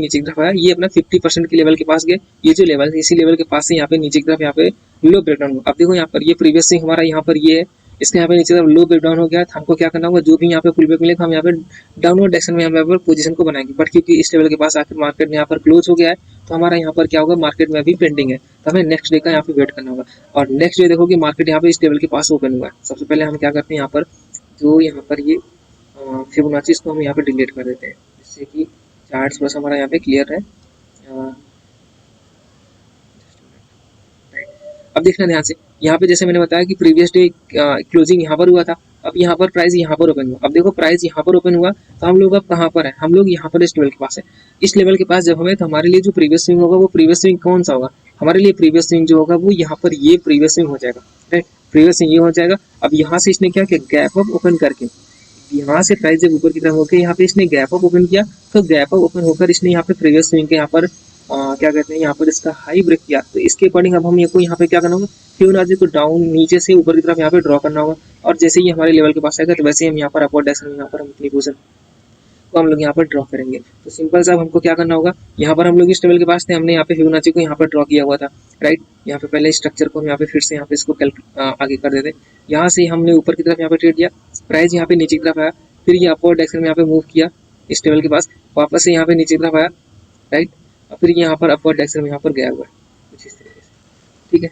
नीचे की तरफ आया, ये अपना 50% के लेवल के पास गए। ये जो लेवल है इसी लेवल के पास से यहाँ पे नीचे की तरफ यहाँ पे लो ब्रेकडाउन हुआ। अब देखो यहाँ पर ये प्रीवियस स्विंग हमारा यहाँ पर ये है, इसका यहाँ पे नीचे तरफ लो ब्रेकडाउन हो गया। तो हमको क्या करना होगा, जो भी यहाँ पे पुल बैक मिलेगा हम यहाँ पे डाउनवर्ड डायरेक्शन में हम यहाँ पर पोजीशन को बनाएंगे। बट क्योंकि इस लेवल के पास आकर मार्केट में यहाँ पर क्लोज हो गया है, तो हमारा यहाँ पर क्या होगा, मार्केट में अभी पेंडिंग है, तो हमें नेक्स्ट डे का यहाँ पे वेट करना होगा। और नेक्स्ट डे देखो कि मार्केट यहाँ पे इस लेवल के पास ओपन हुआ है। सबसे पहले हम क्या करते हैं, यहाँ पर जो यहाँ पर ये फिबोनाची इसको हम यहाँ पे डिलीट कर देते हैं, जिससे कि चार्ट थोड़ा सा हमारा यहाँ पे क्लियर है। अब देखना ध्यान से, यहाँ पे जैसे मैंने बताया कि प्रीवियस डे क्लोजिंग यहाँ पर हुआ था, अब यहाँ पर प्राइस यहाँ पर ओपन हुआ। अब देखो प्राइस यहाँ पर ओपन हुआ तो हम लोग अब कहाँ पर है, हम लोग यहाँ पर इस लेवल के पास है। इस लेवल के पास जब हमें, तो हमारे लिए जो प्रीवियस स्विंग होगा वो प्रीवियस स्विंग कौन सा होगा, हमारे लिए प्रीवियस स्विंग जो होगा वो यहाँ पर ये प्रीवियस स्विंग हो जाएगा, राइट, प्रीवियस स्विंग ये हो जाएगा। अब यहाँ से इसने क्या किया, गैप अप ओपन करके यहाँ से प्राइस जब ऊपर की तरफ होकर यहाँ पे इसने गैप अप ओपन किया, तो गैप अप ओपन होकर इसने यहाँ पे प्रीवियस स्विंग के यहाँ पर क्या कहते हैं, यहाँ पर इसका हाई ब्रेक किया। तो इसके अकॉर्डिंग अब हम ये को यहाँ पे क्या करना होगा, फिबोनाची को डाउन नीचे से ऊपर की तरफ यहाँ पे ड्रॉ करना होगा। और जैसे ही हमारे लेवल के पास आएगा तो वैसे ही हम यहाँ पर अपवर्ड डायरेक्शन में यहाँ पर हम अपनी पोजीशन को हम लोग यहाँ पर ड्रॉ करेंगे। तो सिंपल सा हमको क्या करना होगा, यहाँ पर हम लोग इस लेवल के पास थे, हमने यहाँ पे फिबोनाची को यहाँ पर ड्रॉ किया हुआ था, राइट। यहाँ पे पहले स्ट्रक्चर को हम यहाँ पे फिर से यहाँ पे इसको आगे कर देते। यहाँ से हमने ऊपर की तरफ यहाँ पे ट्रेड दिया, प्राइस यहाँ पे नीचे की तरफ आया, फिर ये अपवर्ड डायरेक्शन में यहाँ पे मूव किया, इस लेवल के पास, वापस से यहाँ पे नीचे की तरफ आया, राइट, और फिर यहाँ पर अपवर्ड डायरेक्शन में यहाँ पर गया हुआ है कुछ इस तरीके से, ठीक है।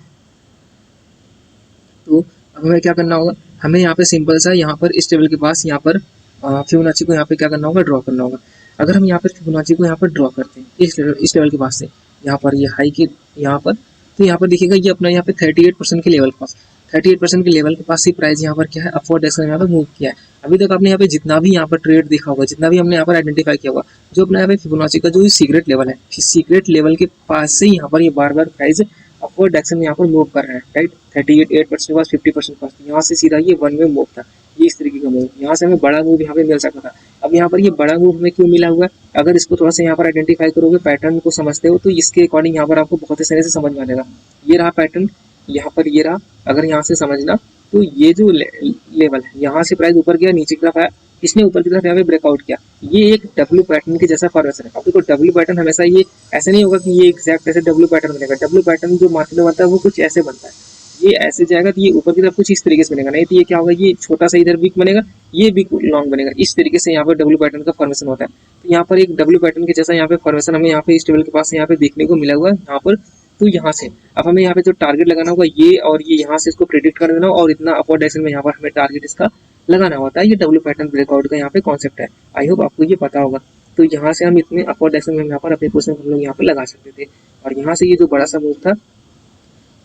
तो अब हमें क्या करना होगा, हमें यहाँ पे सिंपल सा यहाँ पर इस टेबल के पास यहाँ पर फिबोनाची को यहाँ पे क्या करना होगा, ड्रॉ करना होगा। अगर हम यहाँ पर फिबोनाची को यहाँ पर ड्रॉ करते हैं इस लेवल के पास से यहाँ पर ये हाई के यहाँ पर, तो यहाँ पर देखिएगा ये अपना यहाँ पे 38% के लेवल के पास, 38% के लेवल के पास ही प्राइस यहाँ पर क्या है, अपवर्ड डायरेक्शन में यहाँ पर मूव किया है। अभी तक आपने यहाँ पे जितना भी यहाँ पर ट्रेड देखा होगा, जितना भी हमने यहाँ पर आइडेंटिफाई किया होगा, जो अपना यहाँ पे फिबोनाची का जो सीक्रेट लेवल है, सीक्रेट लेवल के पास से यहाँ पर ये बार बार प्राइस अपवर्ड डायरेक्शन में यहाँ पर मूव कर रहा है, राइट। 38% के पास 50% पास, यहाँ से सीधा ये वन वे मूव था, ये इस तरीके का मूव, यहाँ से हमें बड़ा मूव यहाँ पे मिल सकता था। अब यहाँ पर ये बड़ा मूव हमें क्यों मिला हुआ है, अगर इसको थोड़ा सा यहाँ पर आइडेंटिफाई करोगे, पैटर्न को समझते हो, तो इसके अकॉर्डिंग यहाँ पर आपको बहुत ही तरह से समझ में आ जाएगा। ये रहा पैटर्न, यहाँ पर ये रहा, अगर यहाँ से समझना तो ये जो लेवल है, यहाँ से प्राइस ऊपर गया, नीचे की तरफ आया, इसने ऊपर की तरफ यहाँ पे ब्रेकआउट किया, ये एक डब्ल्यू पैटर्न के जैसा फॉर्मेशन है। अब देखो डब्ल्यू पैटर्न हमेशा ये ऐसे नहीं होगा कि ये एग्जैक्ट ऐसे डब्ल्यू पैटर्न बनेगा, डब्ल्यू पैटर्न जो मार्केट में बनता है वो कुछ ऐसे बनता है, ये ऐसे जाएगा तो ये ऊपर की तरफ कुछ इस तरीके से बनेगा, नहीं तो ये क्या होगा, ये छोटा सा इधर वीक बनेगा, ये वीक लॉन्ग बनेगा, इस तरीके से यहाँ पर डब्ल्यू पैटर्न का फॉर्मेशन होता है। तो यहाँ पर एक डब्ल्यू पैटर्न के जैसा यहाँ पे फॉर्मेशन हमें यहाँ पे इस टेबल के पास यहाँ पे देखने को मिला हुआ है यहाँ पर। तो यहाँ से अब हमें यहाँ पे जो टारगेट लगाना होगा ये, और ये यहाँ से इसको प्रेडिक्ट कर देना, और इतना अपवर्ड डायरेक्शन में यहाँ पर हमें टारगेट इसका लगाना होता है। ये डब्ल्यू पैटर्न ब्रेकआउट का यहाँ पे कॉन्सेप्ट है, आई होप आपको ये पता होगा। तो यहाँ से हम इतने अपवर्ड डायरेक्शन में यहाँ पर अपने पोजीशन हम लोग यहाँ पे लगा सकते थे, और यहाँ से ये जो बड़ा सा मूव था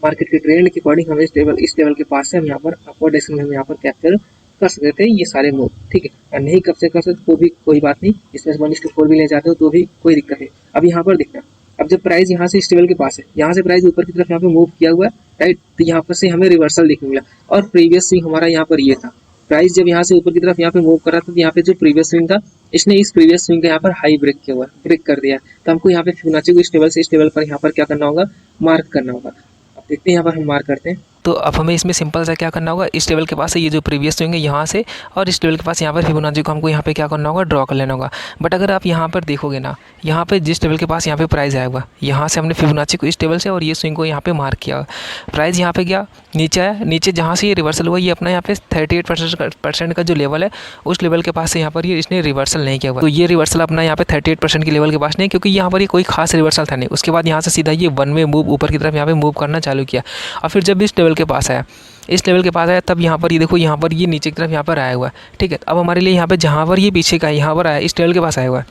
मार्केट के ट्रेंड के अकॉर्डिंग हमें इस टेबल के पास से हम यहाँ पर अपवर्ड डायरेक्शन में हम यहाँ पर कैप्चर कर सकते थे ये सारे मूव, ठीक है। और नहीं कब से कर सकते तो भी कोई बात नहीं, इसमें 1:4 भी ले जाते हो तो भी कोई दिक्कत नहीं। अब यहाँ पर देखना, अब जब प्राइस यहाँ से इस टेबल के पास है, यहाँ से प्राइस ऊपर की तरफ यहाँ पे मूव किया हुआ है, राइट, तो यहाँ पर से हमें रिवर्सल देखने मिला, और प्रीवियस स्विंग हमारा यहाँ पर ये था। प्राइस जब यहाँ से ऊपर की तरफ यहाँ पे मूव कर रहा था, तो यहाँ पे जो प्रीवियस स्विंग था, इसने इस प्रीवियस स्विंग का यहाँ पर हाई ब्रेक किया हुआ है, ब्रेक कर दिया। तो हमको यहाँ पे फिबोनाची को इस टेबल से इस टेबल पर यहाँ पर क्या करना होगा, मार्क करना होगा। अब देखते हैं यहाँ पर हम मार्क करते हैं। तो अब हमें इसमें सिंपल सा क्या करना होगा, इस टेबल के पास से ये जो प्रीवियस स्विंग है यहाँ से, और इस टेबल के पास यहाँ पर फिबोनाची को हमको यहाँ पे क्या करना होगा, ड्रॉ कर लेना होगा। बट अगर आप यहाँ पर देखोगे ना, यहाँ पे जिस टेबल के पास यहाँ पे प्राइस आया हुआ, यहाँ से हमने फिबोनाची को इस टेबल से और ये स्विंग को यहाँ पे मार्क किया, प्राइस यहाँ पे गया, नीचे आया, नीचे जहाँ से ये रिवर्सल हुआ, ये अपना यहाँ पे 38% का जो लेवल है, उस लेवल के पास से यहाँ पर ये इसने रिवर्सल नहीं किया हुआ। तो ये रिवर्सल अपना यहाँ पे 38% के लेवल के पास नहीं, क्योंकि यहाँ पर ये कोई खास रिवर्सल था नहीं। उसके बाद यहाँ से सीधा ये वन वे मूव ऊपर की तरफ यहाँ पे मूव करना चालू किया, और फिर जब इस टेबल के पास आया, इस लेवल के पास आया, तब यहाँ पर ये देखो, यहाँ पर ये नीचे की तरफ यहाँ पर आया हुआ है, ठीक है। अब हमारे लिए यहाँ पे जहाँ पर ये पीछे का यहाँ पर आया, इस टेबल के पास आया हुआ है,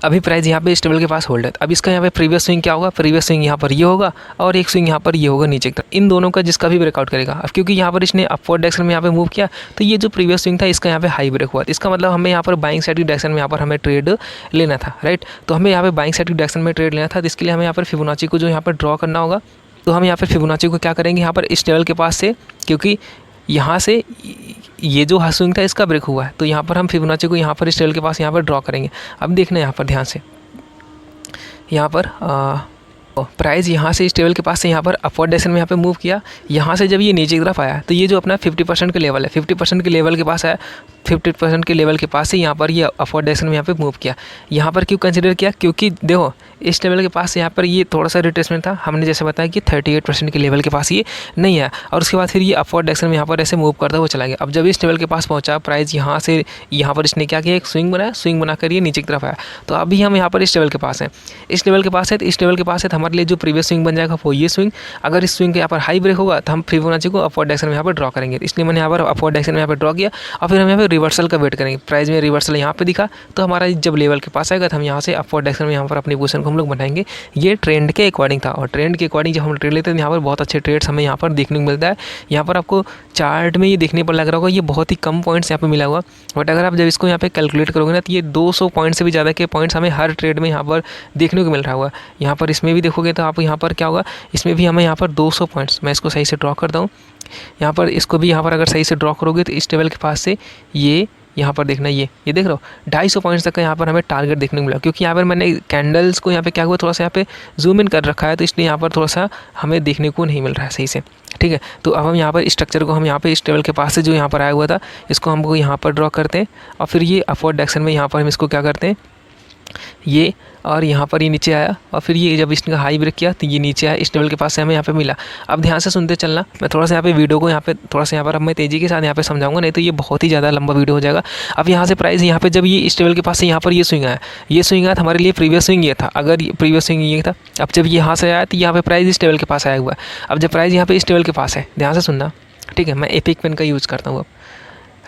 अभी प्राइस यहाँ पे इस टेबल के पास होल्ड है। अब इसका यहाँ पे प्रीवियस स्विंग क्या होगा, प्रीवियस स्विंग यहाँ पर ये होगा, और एक स्विंग यहाँ पर ये होगा नीचे की तरफ, इन दोनों का जिसका भी ब्रेकआउट करेगा। अब क्योंकि यहाँ पर इसने अपवर्ड डायरेक्शन में यहाँ पे मूव किया, तो ये जो प्रीवियस स्विंग था इसका यहाँ पे हाई ब्रेक हुआ। इसका मतलब हमें यहाँ पर बाइंग साइड की डायरेक्शन में यहाँ पर हमें ट्रेड लेना था, राइट। तो हमें यहाँ पे बाइंग साइड की डायरेक्शन में ट्रेड लेना था, तो इसके लिए हमें यहाँ पर फिबोनाची को जो यहाँ पर ड्रॉ करना होगा। तो हम यहाँ पर फिबोनाची को क्या करेंगे, यहाँ पर इस टेबल के पास से, क्योंकि यहाँ से ये जो स्विंग था इसका ब्रेक हुआ है, तो यहाँ पर हम फिबोनाची को यहाँ पर इस टेबल के पास यहाँ पर ड्रॉ करेंगे। अब देखना यहाँ पर ध्यान से, यहाँ पर प्राइस यहाँ से इस टेबल के पास से यहाँ पर अपवर्ड डायरेक्शन में यहाँ पे मूव किया, यहाँ से जब ये नीचे की तरफ आया, तो ये जो अपना 50% के लेवल है, 50% के लेवल के पास आया, 50% के लेवल के पास से यहाँ पर ये अपवर्ड डायरेक्शन में यहाँ पे मूव किया। यहाँ पर क्यों कंसिडर किया, क्योंकि देखो इस लेवल के पास यहाँ पर ये थोड़ा सा रिट्रेसमेंट था, हमने जैसे बताया कि 38% के लेवल के पास ये नहीं है, और उसके बाद फिर ये अपवर्ड डायरेक्शन में यहाँ पर ऐसे मूव करता हुआ चला गया। अब जब इस लेवल के पास पहुँचा प्राइस, यहाँ से यहाँ पर इसने क्या किया, एक स्विंग बनाया, स्विंग बनाकर ये नीचे की तरफ आया। तो अभी हम यहाँ पर इस लेवल के पास हैं, इस लेवल के पास है, तो इस लेवल के पास है, तो हमारे लिए जो प्रीवियस स्विंग बन जाएगा वो ये स्विंग। अगर इस स्विंग के यहाँ पर हाई ब्रेक होगा, तो हम फिबोनाची को अपवर्ड डायरेक्शन में यहाँ पर ड्रॉ करेंगे। इसलिए मैंने यहाँ पर अपवर्ड डायरेक्शन में यहाँ पर ड्रॉ किया, और फिर हम यहाँ पर रिवर्सल का वेट करेंगे। प्राइस में रिवर्सल यहाँ पे दिखा, तो हमारा जब लेवल के पास आएगा, तो हम यहाँ से अपवर्ड डायरेक्शन में यहाँ पर अपनी पोजीशन को हम लोग बनाएंगे। ये ट्रेंड के अकॉर्डिंग था, और ट्रेंड के अकॉर्डिंग जब हम ट्रेड लेते हैं, यहाँ पर बहुत अच्छे ट्रेड्स हमें यहाँ पर देखने को मिलता है। यहाँ पर आपको चार्ट में ये देखने पर लग रहा होगा, ये बहुत ही कम पॉइंट्स यहाँ पर मिला हुआ, बट अगर आप जब इसको यहाँ पे कैलकुलेट करोगे ना, तो ये 200 पॉइंट से भी ज़्यादा के पॉइंट्स हमें हर ट्रेड में यहाँ पर देखने को मिल रहा होगा। यहाँ पर इसमें भी देखोगे तो आप यहाँ पर क्या होगा, इसमें भी हमें यहाँ पर 200 पॉइंट्स, मैं इसको सही से ड्रॉ करता हूँ। यहाँ पर इसको भी यहाँ पर अगर सही से ड्रॉ करोगे, तो इस टेबल के पास से ये यहाँ पर देखना, ये देख रहे हो 250 पॉइंट्स तक का यहाँ पर हमें टारगेट देखने को मिला, क्योंकि यहाँ पर मैंने कैंडल्स को यहाँ पे क्या हुआ, थोड़ा सा यहाँ पे जूम इन कर रखा है, तो इसलिए यहाँ पर थोड़ा सा हमें देखने को नहीं मिल रहा है सही से, ठीक है। तो अब हम यहाँ पर स्ट्रक्चर को हम यहाँ पे इस टेबल के पास से जो यहाँ पर आया हुआ था, इसको हमको यहाँ पर ड्रॉ करते हैं, और फिर ये अपवर्ड डायरेक्शन में यहाँ पर हम इसको क्या करते हैं, ये और यहाँ पर ये नीचे आया और फिर ये जब इसने हाई ब्रेक किया तो ये नीचे आया, इस लेवल के पास से हमें यहाँ पे मिला। अब ध्यान से सुनते चलना, मैं थोड़ा सा यहाँ पे वीडियो को यहाँ पे थोड़ा सा यहाँ पर अब मैं तेज़ी के साथ यहाँ पे समझाऊंगा, नहीं तो ये बहुत ही ज़्यादा लंबा वीडियो हो जाएगा। अब यहाँ से प्राइस यहाँ पे जब ये इस लेवल के पास से यहाँ पर ये स्विंग आया, ये स्विंग आया था हमारे लिए प्रीवियस स्विंग ये था, अगर प्रीवियस स्विंग ये था। अब जब यहाँ से आया तो यहाँ पे प्राइस इस लेवल के पास आया हुआ है। अब जब प्राइस यहाँ पे इस लेवल के पास है, ध्यान से सुनना, ठीक है, मैं एपिक पेन का यूज़ करता हूँ अब,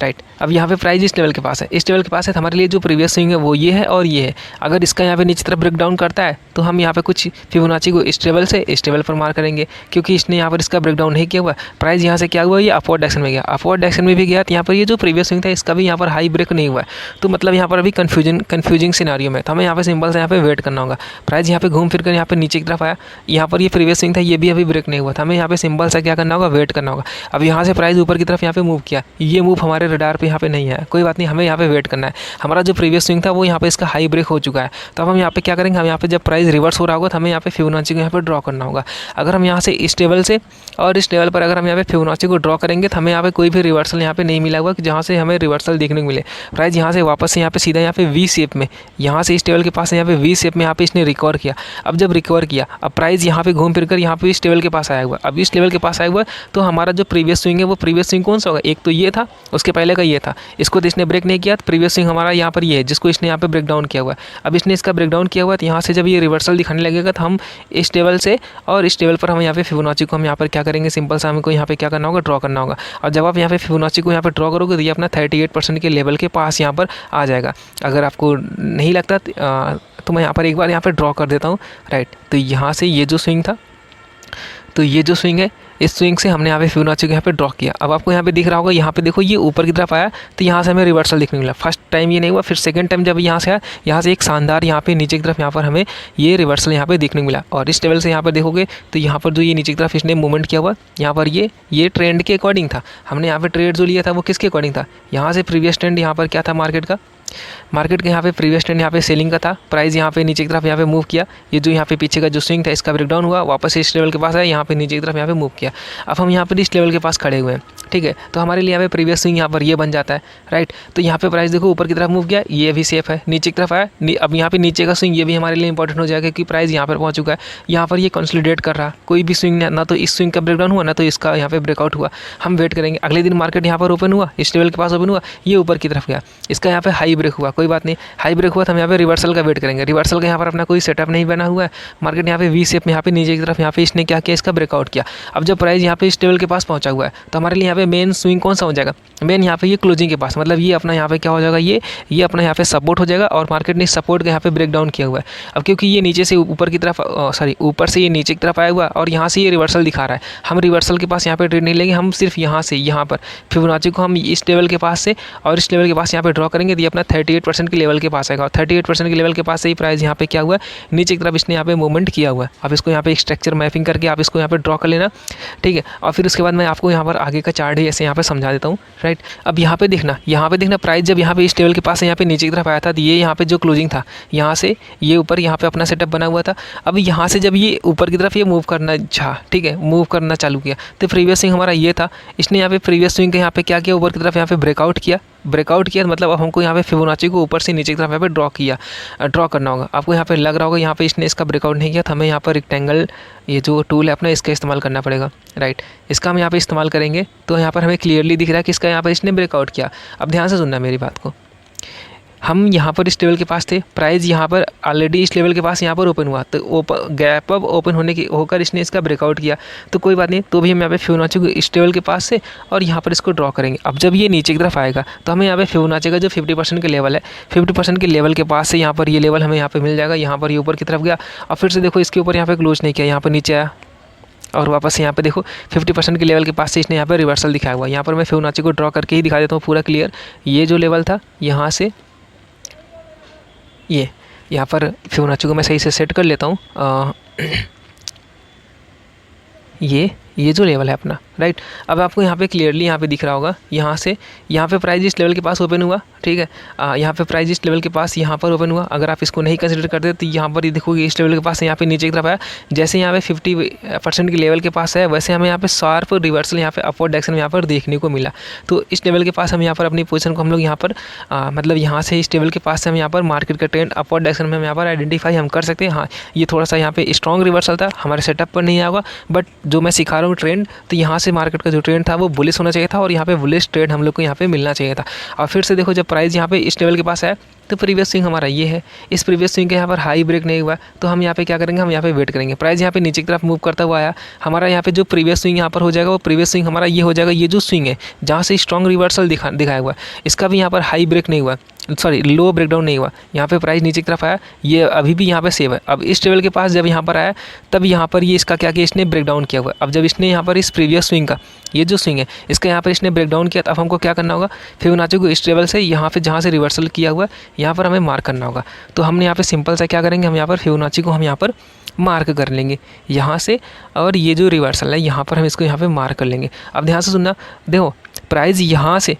राइट। अब यहाँ पे प्राइस इस लेवल के पास है, इस लेवल के पास है, हमारे लिए जो प्रीवियस स्विंग है वो ये है और ये है। अगर इसका यहाँ पे नीचे तरफ ब्रेक डाउन करता है तो हम यहाँ पे कुछ फिबोनाची को इस लेवल से इस लेवल पर मार करेंगे, क्योंकि इसने यहाँ पर इसका ब्रेक डाउन नहीं किया हुआ। प्राइस यहाँ से क्या हुआ, ये अपवर्ड डायरेक्शन में गया, अपवर्ड डायरेक्शन में भी गया तो यहाँ पर ये जो प्रीवियस स्विंग था इसका भी यहाँ पर हाई ब्रेक नहीं हुआ है। तो मतलब यहाँ पर अभी कन्फ्यूजिंग सिनारियो में, तो हमें यहाँ पे सिंपल से यहाँ पे वेट करना होगा। प्राइस यहाँ पे घूम फिर कर यहाँ पे नीचे की तरफ आया, यहाँ पर ये प्रीवियस स्विंग था, ये भी अभी ब्रेक नहीं हुआ था, हमें यहाँ पे सिंपल सा क्या करना होगा, वेट करना होगा। अब यहाँ से प्राइस ऊपर की तरफ यहाँ पे मूव किया, ये मूव हमारे रडार पे यहाँ पे नहीं है, कोई बात नहीं, हमें यहाँ पे वेट करना है। हमारा जो प्रीवियस स्विंग था वो यहाँ पे इसका हाई ब्रेक हो चुका है, तो अब हम यहाँ पे क्या करेंगे, हम यहाँ पे जब प्राइस रिवर्स हो रहा होगा तो हमें यहाँ पे फिबोनाची को यहाँ पे ड्रॉ करना होगा। अगर हम यहाँ से इस टेबल से और इस टेबल पर अगर हम यहाँ पे फिबोनाची को ड्रॉ करेंगे तो हमें यहाँ पे कोई भी रिवर्सल यहाँ पे नहीं मिला हुआ कि जहाँ से हमें रिवर्सल देखने को मिले। प्राइस यहाँ से वापस से यहाँ पे सीधा यहाँ पे वी शेप में, यहाँ से इस टेबल के पास यहाँ पे वी शेप में यहाँ पे इसने रिकवर किया। अब जब रिकवर किया, अब प्राइस यहाँ पे घूम फिर कर यहाँ पे इस टेबल के पास आया हुआ। अब इस टेबल के पास आया हुआ तो हमारा जो प्रीवियस स्विंग है वो प्रीवियस स्विंग कौन सा होगा, एक तो ये था, उसके पहले का ये था, इसको तो इसने ब्रेक नहीं किया, तो प्रीवियस स्विंग हमारा यहाँ पर ये है जिसको इसने यहाँ पे ब्रेक डाउन किया हुआ है। अब इसने इसका ब्रेक डाउन किया हुआ है तो यहाँ से जब ये रिवर्सल दिखाने लगेगा तो हम इस टेबल से और इस टेबल पर हम यहाँ पे फिबोनाची को हम यहाँ पर क्या करेंगे, सिंपल सा हमको यहाँ पे क्या करना होगा, ड्रॉ करना होगा। और जब आप यहाँ पे फिबोनाची को यहाँ पे ड्रॉ करोगे तो ये अपना 38% के लेवल के पास यहाँ पर आ जाएगा। अगर आपको नहीं लगता तो मैं यहाँ पर एक बार यहाँ पर ड्रॉ कर देता हूँ, राइट। तो यहाँ से ये जो स्विंग था, तो ये जो स्विंग है, इस स्विंग से हमने यहाँ पे फिबोनाची को यहाँ पे ड्रॉ किया। अब आपको यहाँ पे दिख रहा होगा, यहाँ पे देखो ये ऊपर की तरफ आया तो यहाँ से हमें रिवर्सल दिखने मिला। फर्स्ट टाइम ये नहीं हुआ, फिर सेकंड टाइम जब यहाँ से आया, यहाँ से एक शानदार यहाँ पे नीचे की तरफ यहाँ पर हमें ये रिवर्सल यहाँ पे देखने मिला। और इस टेबल से यहाँ पर देखोगे तो यहाँ पर जो ये नीचे की तरफ इसने मूवमेंट किया हुआ, यहाँ पर ये ट्रेंड के अकॉर्डिंग था। हमने यहाँ पर ट्रेड जो लिया था वो किसके अकॉर्डिंग था, यहाँ से प्रीवियस ट्रेंड यहाँ पर क्या था मार्केट के यहाँ पे प्रीवियस ट्रेंड यहाँ पे सेलिंग का था। प्राइस यहाँ पे नीचे की तरफ यहाँ पे मूव किया, ये जो यहाँ पे पीछे का जो स्विंग था इसका ब्रेकडाउन हुआ, वापस इस लेवल के पास आया, यहाँ पे नीचे की तरफ यहाँ पे मूव किया। अब हम यहाँ पर इस लेवल के पास खड़े हुए हैं, ठीक है, तो हमारे लिए यहाँ पे प्रीवियस स्विंग यहाँ पर ये बन जाता है, राइट। तो यहाँ पे प्राइस देखो ऊपर की तरफ मूव किया, ये भी सेफ है, नीचे की तरफ आया, अब यहाँ पे नीचे का स्विंग ये भी हमारे लिए इंपॉर्टेंट हो जाएगा कि प्राइस यहाँ पर पहुँच चुका है, यहाँ पर ये कंसोलिडेट कर रहा, कोई भी स्विंग ना तो इस स्विंग का ब्रेकडाउन हुआ ना तो इसका यहाँ पे ब्रेकआउट हुआ। हम वेट करेंगे, अगले दिन मार्केट यहाँ पर ओपन हुआ, इस लेवल के पास ओपन हुआ, ये ऊपर की तरफ गया, इसका यहाँ पे हाई ब्रेक हुआ, कोई बात नहीं, हाई ब्रेक हुआ तो हम यहाँ पे रिवर्सल का वेट करेंगे। रिवर्सल का यहाँ पर अपना कोई सेटअप नहीं बना हुआ है, मार्केट यहाँ पे वी शेप में यहाँ पे नीचे की तरफ यहाँ पे इसने क्या किया, इसका ब्रेकआउट किया। अब जब प्राइस यहाँ पे इस लेवल के पास पहुँचा हुआ है तो हमारे लिए यहाँ पे मेन स्विंग कौन सा हो जाएगा, मेन यहाँ पे ये क्लोजिंग के पास, मतलब ये अपना यहाँ पे क्या हो जाएगा, ये अपना यहाँ पे सपोर्ट हो जाएगा और मार्केट ने सपोर्ट का यहाँ पे ब्रेक डाउन किया हुआ है। अब क्योंकि ये नीचे से ऊपर की तरफ ऊपर से ये नीचे की तरफ आया हुआ और यहाँ से ये रिवर्सल दिखा रहा है, हम रिवर्सल के पास यहाँ पे ट्रेड नहीं लेंगे, हम सिर्फ यहाँ से यहाँ पर फिबोनाची को हम इस लेवल के पास से और इस लेवल के पास यहाँ पे ड्रॉ करेंगे तो ये अपना 38% के लेवल के पास आएगा। और 38% के लेवल के पास से ही प्राइस यहाँ पे क्या हुआ है, नीचे की तरफ इसने यहाँ पे मूवमेंट किया हुआ है। अब इसको यहाँ पे स्ट्रक्चर मैपिंग करके आप इसको यहाँ पे ड्रॉ कर लेना, ठीक है। और फिर उसके बाद मैं आपको यहाँ पर आगे का चार्ट ही ऐसे यहाँ पे समझा देता हूँ, राइट। अब यहाँ पे देखना प्राइस जब यहाँ पे इस लेवल के पास यहाँ पे नीचे की तरफ आया था तो ये यहाँ पे जो क्लोजिंग था, यहाँ से ये ऊपर यहाँ पे अपना सेटअप बना हुआ था। अब यहाँ से जब ये ऊपर की तरफ ये मूव करना ठीक है, मूव करना चालू किया तो प्रीवियस स्विंग हमारा ये था, इसने यहाँ पे प्रीवियस स्विंग के यहाँ पे क्या किया, ऊपर की तरफ यहाँ पे ब्रेकआउट किया मतलब अब हमको यहाँ पे फिबोनाची को ऊपर से नीचे की तरफ यहाँ पे ड्रॉ करना होगा। आपको यहाँ पे लग रहा होगा यहाँ पे इसने इसका ब्रेकआउट नहीं किया, तो हमें यहाँ पर रेक्टेंगल ये जो टूल है अपना इसका इस्तेमाल करना पड़ेगा, राइट। इसका हम यहाँ पे इस्तेमाल करेंगे तो यहाँ पर हमें क्लियरली दिख रहा है कि इसका यहाँ पर इसने ब्रेकआउट किया। अब ध्यान से सुनना मेरी बात को, हम यहाँ पर इस लेवल के पास थे, प्राइस यहाँ पर ऑलरेडी इस लेवल के पास यहाँ पर ओपन हुआ तो गैप अप ओपन होकर इसने इसका ब्रेकआउट किया, तो कोई बात नहीं, तो भी हम यहाँ पे फिबोनाची को इस लेवल के पास से और यहाँ पर इसको ड्रॉ करेंगे। अब जब ये नीचे की तरफ आएगा तो हमें यहाँ पे फिबोनाची का जो 50% के लेवल है, 50% के लेवल के पास से यहाँ पर ये लेवल हमें यहाँ पर मिल जाएगा। यहाँ पर ये ऊपर की तरफ गया और फिर से देखो इसके ऊपर यहाँ पर क्लोज नहीं किया, यहाँ पर नीचे आया और वापस यहाँ पे देखो 50% के लेवल के पास से इसने यहाँ पर रिवर्सल दिखाया हुआ। यहाँ पर मैं फिबोनाची को ड्रॉ करके ही दिखा देता हूँ पूरा क्लियर। ये जो लेवल था यहाँ से ये यहाँ पर फिबोनाची को मैं सही से सेट कर लेता हूँ। ये जो लेवल है अपना, राइट। अब आपको यहाँ पे क्लियरली यहाँ पे दिख रहा होगा, यहाँ पे प्राइस इस लेवल के पास ओपन हुआ, ठीक है। यहाँ पे प्राइस इस लेवल के पास यहाँ पर ओपन हुआ। अगर आप इसको नहीं कंसिडर करते तो यहाँ पर ये देखोगे इस लेवल के पास यहाँ पे नीचे की तरफ आया। जैसे यहाँ पे 50% के लेवल के पास है, वैसे हमें यहाँ पे शार्प रिवर्सल यहाँ पे अपवर्ड डायरेक्शन में यहाँ पर देखने को मिला। तो इस लेवल के पास हम यहाँ पर अपनी पोजीशन को हम लोग यहाँ पर मतलब यहाँ से इस लेवल के पास से हम यहाँ पर मार्केट का ट्रेंड अपवर्ड डायरेक्शन में हम यहाँ पर आइडेंटिफाई हम कर सकते हैं। हाँ, ये थोड़ा सा यहाँ पे स्ट्रॉन्ग रिवर्सल था, हमारे सेटअप पर नहीं आएगा, बट जो मैं सिखा रहा हूँ ट्रेंड, तो यहाँ से मार्केट का जो ट्रेंड था वो बुलिश होना चाहिए था और यहाँ पे बुलिश ट्रेड हम लोग को यहाँ पे मिलना चाहिए था। और फिर से देखो, जब प्राइस यहाँ पे इस लेवल के पास है तो प्रीवियस स्विंग हमारा ये है, इस प्रीवियस स्विंग के यहाँ पर हाई ब्रेक नहीं हुआ, तो हम यहाँ पे क्या करेंगे, हम यहाँ पे वेट करेंगे। प्राइस यहाँ पे नीचे की तरफ मूव करता हुआ आया, हमारा यहाँ पे जो प्रीवियस स्विंग यहाँ पर हो जाएगा, वो प्रीवियस स्विंग हमारा ये हो जाएगा। ये जो स्विंग है जहाँ से स्ट्रॉन्ग रिवर्सल दिखाया हुआ है, इसका भी यहाँ पर हाई ब्रेक नहीं हुआ, सॉरी लो ब्रेकडाउन नहीं हुआ। यहाँ पे प्राइस नीचे की तरफ आया, ये अभी भी यहाँ पे सेव है। अब इस लेवल के पास जब यहाँ पर आया, तब यहाँ पर ये इसका क्या किया, इसने ब्रेकडाउन किया हुआ। अब जब इसने यहाँ पर इस प्रीवियस स्विंग का, ये जो स्विंग है इसका यहाँ पर इसने ब्रेकडाउन किया, तब हमको क्या करना होगा, फिबोनाची को इस लेवल से यहाँ पे जहाँ से रिवर्सल किया हुआ है यहाँ पर हमें मार्क करना होगा। तो हमने यहाँ पे सिंपल सा क्या करेंगे, हम यहाँ पर फिबोनाची को हम यहाँ पर मार्क कर लेंगे यहाँ से, और ये जो रिवर्सल है यहाँ पर हम इसको यहाँ पे मार्क कर लेंगे। अब ध्यान से सुनना, देखो प्राइस यहाँ से